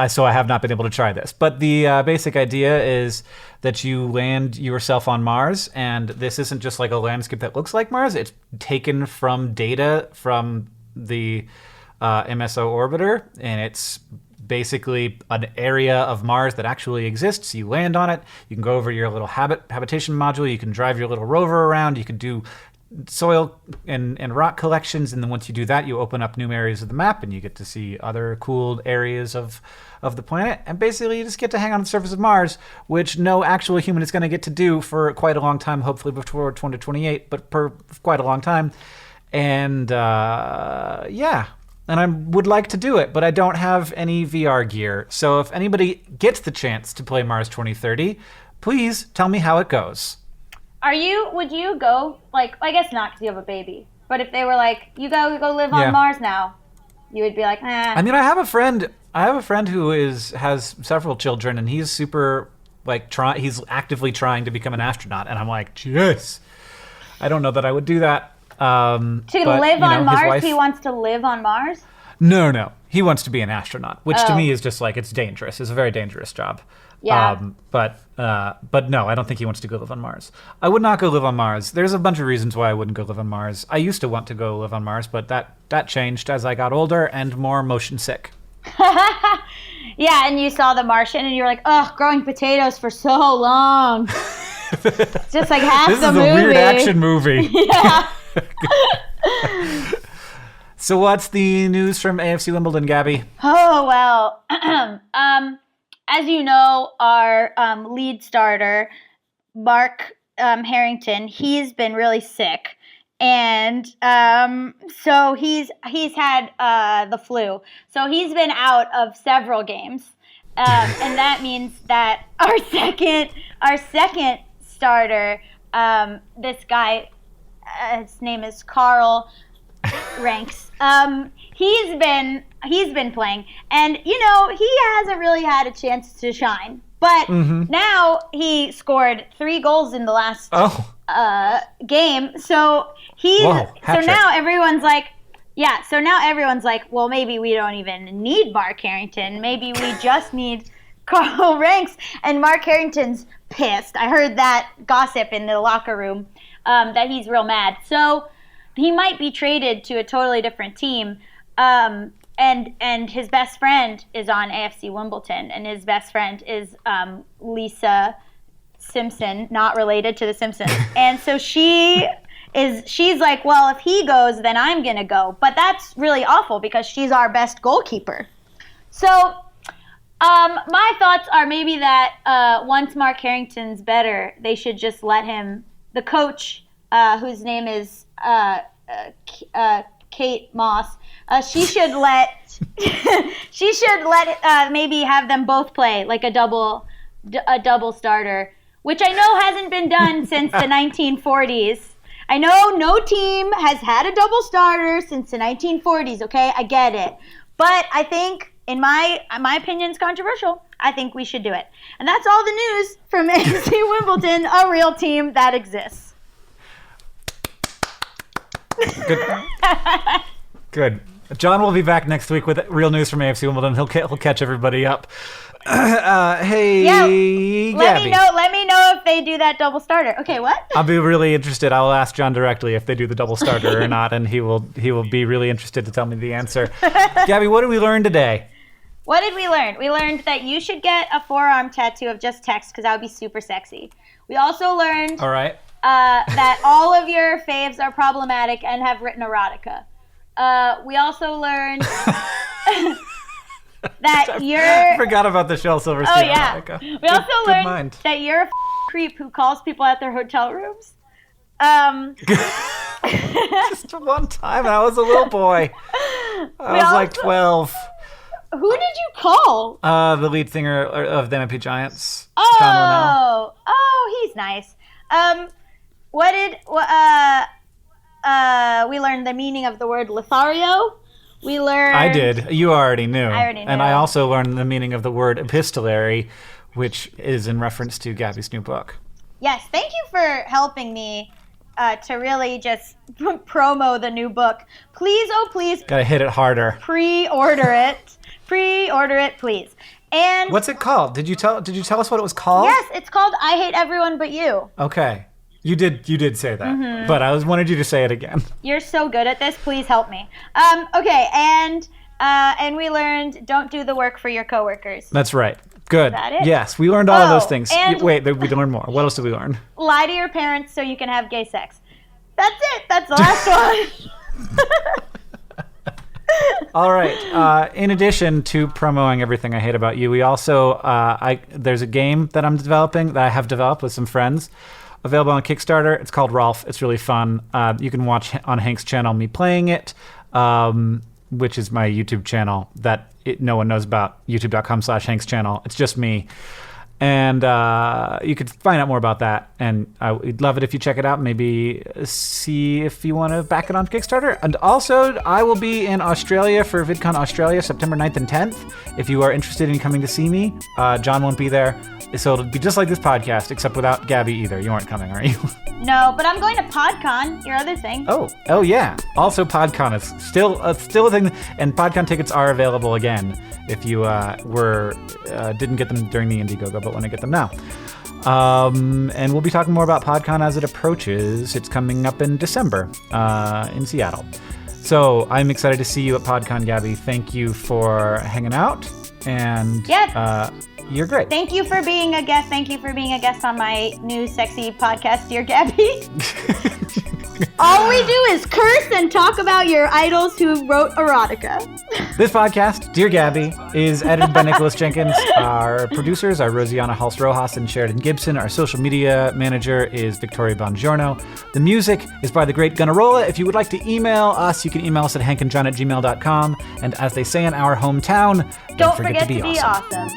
So I have not been able to try this. But the basic idea is that you land yourself on Mars, and this isn't just like a landscape that looks like Mars. It's taken from data from the MSO orbiter, and it's basically an area of Mars that actually exists. You land on it. You can go over your little habitation module. You can drive your little rover around. You can do soil and rock collections, and then once you do that, you open up new areas of the map and you get to see other cool areas of the planet, and basically you just get to hang on the surface of Mars, which no actual human is going to get to do for quite a long time, hopefully before 2028, but for quite a long time. And and I would like to do it, but I don't have any VR gear. So if anybody gets the chance to play Mars 2030, please tell me how it goes. Would you go, like, I guess not because you have a baby, but if they were like, you go live on Mars now, you would be like, eh. I mean, I have a friend who has several children, and he's super, like, he's actively trying to become an astronaut, and I'm like, jeez, I don't know that I would do that. Live on Mars? He wants to live on Mars? No. He wants to be an astronaut, which to me is just like, it's dangerous. It's a very dangerous job. Yeah. But no, I don't think he wants to go live on Mars. I would not go live on Mars. There's a bunch of reasons why I wouldn't go live on Mars. I used to want to go live on Mars, but that changed as I got older and more motion sick. Yeah, and you saw The Martian and you were like, ugh, growing potatoes for so long. It's just like half the movie. This is a weird action movie. Yeah. So what's the news from AFC Wimbledon, Gabby? Oh, well. As you know, our lead starter, Mark Harrington, he's been really sick. And so he's had the flu. So he's been out of several games. And that means that our second starter, this guy, his name is Carl Ranks. He's been playing, and he hasn't really had a chance to shine. But now he scored 3 goals in the last game. So now everyone's like, well, maybe we don't even need Mark Harrington. Maybe we just need Carl Ranks. And Mark Harrington's pissed. I heard that gossip in the locker room that he's real mad. So he might be traded to a totally different team. And his best friend is on AFC Wimbledon, and his best friend is Lisa Simpson, not related to the Simpsons. And so she's like, well, if he goes, then I'm going to go. But that's really awful because she's our best goalkeeper. So my thoughts are maybe that once Mark Harrington's better, they should just let him, the coach, whose name is Kate Moss, she should let maybe have them both play like a double starter, which I know hasn't been done since the 1940s. I know no team has had a double starter since the 1940s. Okay, I get it, but I think, in my opinion, it's controversial. I think we should do it, and that's all the news from AFC Wimbledon, a real team that exists. Good. Good. John will be back next week with real news from AFC Wimbledon. He'll catch everybody up. Hey, Gaby. Let me know if they do that double starter. Okay, what? I'll be really interested. I'll ask John directly if they do the double starter or not, and he will be really interested to tell me the answer. Gaby, what did we learn today? What did we learn? We learned that you should get a forearm tattoo of just text because that would be super sexy. We also learned that all of your faves are problematic and have written erotica. We also learned that I forgot about the Shel Silverstein. Oh, yeah. Erotica. We also learned that you're a creep who calls people at their hotel rooms. Just one time. I was a little boy. I was like 12. Who did you call? The lead singer of the MP Giants. John Linnell. He's nice. We learned the meaning of the word Lothario. We learned... I did. You already knew. I already knew. And I also learned the meaning of the word epistolary, which is in reference to Gaby's new book. Yes, thank you for helping me to really just promo the new book. Please, oh please. Gotta hit it harder. Pre-order it. Pre-order it, please. And what's it called? Did you tell us what it was called? Yes, it's called I Hate Everyone But You. Okay. You did say that, but I wanted you to say it again. You're so good at this. Please help me. Okay, and we learned don't do the work for your coworkers. That's right. Good. Is that it? Yes, we learned all of those things. And wait, we learned more. What else did we learn? Lie to your parents so you can have gay sex. That's it. That's the last one. All right. In addition to promoting everything I hate about you, we also there's a game that I'm developing that I have developed with some friends. Available on Kickstarter. It's called Rolf. It's really fun. You can watch on Hank's channel me playing it, which is my YouTube channel that no one knows about, youtube.com/Hank's channel. It's just me. And you could find out more about that. And we'd love it if you check it out. Maybe see if you want to back it on Kickstarter. And also, I will be in Australia for VidCon Australia, September 9th and 10th. If you are interested in coming to see me, John won't be there. So it'll be just like this podcast, except without Gaby either. You aren't coming, are you? No, but I'm going to PodCon, your other thing. Oh yeah. Also, PodCon is still a thing, and PodCon tickets are available again if you didn't get them during the Indiegogo, but want to get them now. And we'll be talking more about PodCon as it approaches. It's coming up in December in Seattle. So I'm excited to see you at PodCon, Gaby. Thank you for hanging out, and you're great. Thank you for being a guest. Thank you for being a guest on my new sexy podcast, Dear Gaby. All we do is curse and talk about your idols who wrote erotica. This podcast, Dear Gaby, is edited by Nicholas Jenkins. Our producers are Rosiana Hulse-Rojas and Sheridan Gibson. Our social media manager is Victoria Bongiorno. The music is by the great Gunnarolla. If you would like to email us, you can email us at hankandjohn@gmail.com. And as they say in our hometown, don't forget to be awesome.